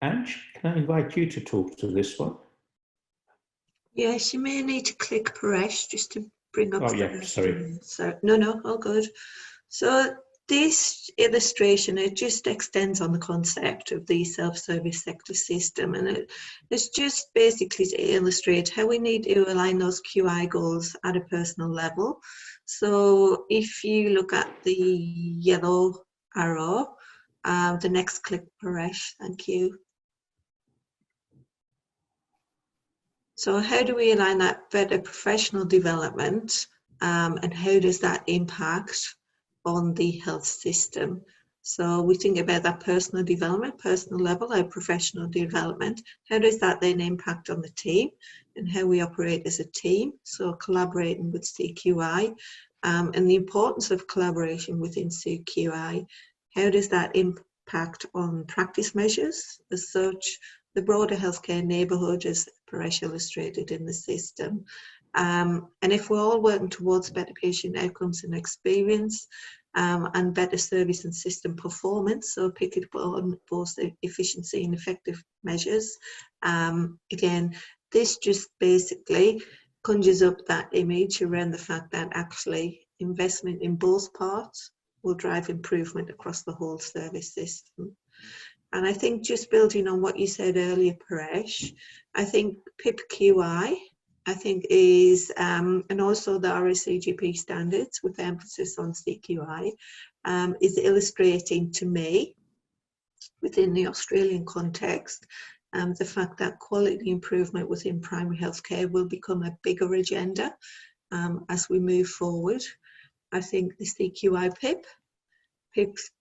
Ange, can I invite you to talk to this one? Yes, you may need to click Paresh just to bring up. Oh yeah, sorry. So no, all good. So this illustration, it just extends on the concept of the self-service sector system, and it's just basically to illustrate how we need to align those QI goals at a personal level. So if you look at the yellow arrow, the next click, Paresh, thank you. So how do we align that better professional development, and how does that impact on the health system? So we think about that personal development, personal level, our professional development. How does that then impact on the team and how we operate as a team? So collaborating with CQI, and the importance of collaboration within CQI. How does that impact on practice measures as such? The broader healthcare neighbourhood, as Paresh illustrated in the system. And if we're all working towards better patient outcomes and experience, and better service and system performance, so pick it on both efficiency and effective measures. Again, this just basically conjures up that image around the fact that actually investment in both parts will drive improvement across the whole service system. And I think just building on what you said earlier, Paresh, I think PIP QI, I think is, and also the RACGP standards with emphasis on CQI, is illustrating to me, within the Australian context, the fact that quality improvement within primary healthcare will become a bigger agenda as we move forward. I think the CQI PIP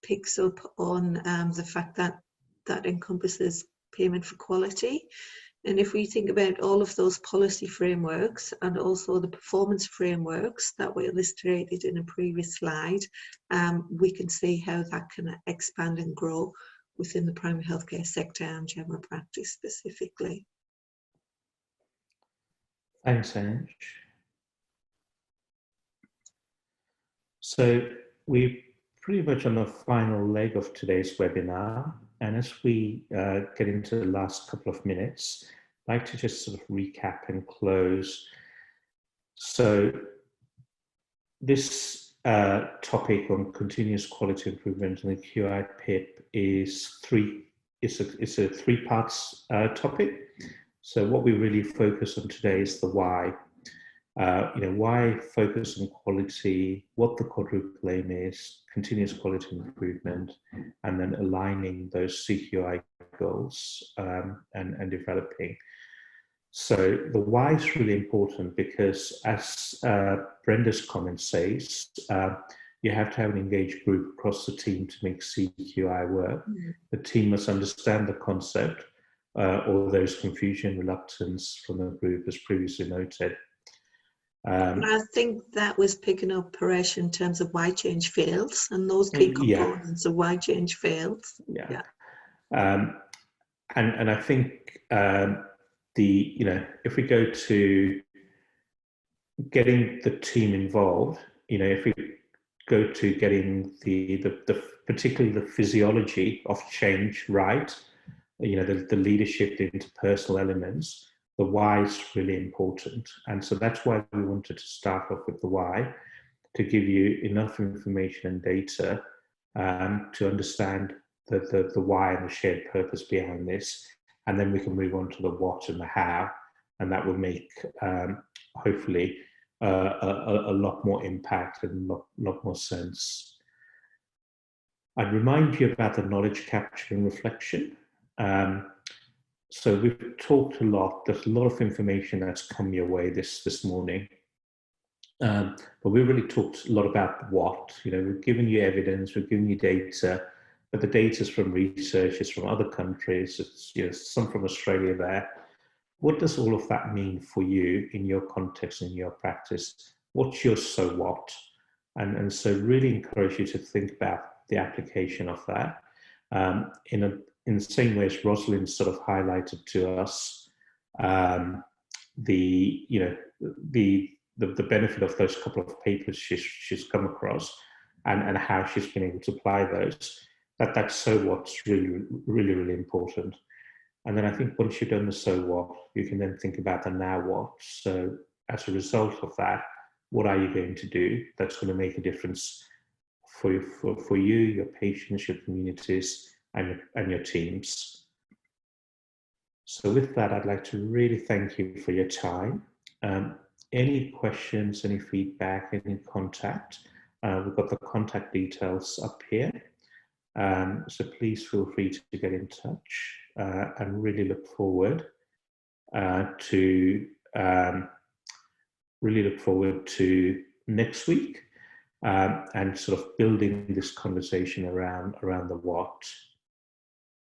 picks up on the fact that encompasses payment for quality. And if we think about all of those policy frameworks and also the performance frameworks that were illustrated in a previous slide, we can see how that can expand and grow within the primary healthcare sector and general practice specifically. Thanks, Ange. So we're pretty much on the final leg of today's webinar. And as we get into the last couple of minutes, I'd like to just sort of recap and close. So this topic on continuous quality improvement in the QI PIP is it's a three parts topic. So what we really focus on today is the why. Why focus on quality, what the quadruple aim is, continuous quality improvement, and then aligning those CQI goals and developing. So the why is really important because, as Brenda's comment says, you have to have an engaged group across the team to make CQI work. The team must understand the concept, or there's confusion, reluctance from the group, as previously noted. I think that was picking up, Paresh, in terms of why change fails and those key components of why change fails. Yeah. And I think if we go to getting the team involved, if we go to getting the particularly the physiology of change right, the leadership into personal elements, the why is really important. And so that's why we wanted to start off with the why, to give you enough information and data to understand the why and the shared purpose behind this. And then we can move on to the what and the how, and that will make, hopefully, a lot more impact and a lot more sense. I'd remind you about the knowledge capture and reflection. So we've talked a lot. There's a lot of information that's come your way this morning. But we really talked a lot about what. We've given you evidence, we've given you data, but the data is from research, it's from other countries, it's some from Australia there. What does all of that mean for you in your context, in your practice? What's your so what? And so really encourage you to think about the application of that in the same way as Rosalind sort of highlighted to us the benefit of those couple of papers she's come across and how she's been able to apply those. That's so what's really, really, really important. And then I think once you've done the so what, you can then think about the now what. So as a result of that, what are you going to do that's going to make a difference for you, your patients, your communities, and your teams? So with that, I'd like to really thank you for your time. Any questions, any feedback, any contact, we've got the contact details up here. So please feel free to get in touch and really look forward to next week and sort of building this conversation around the what.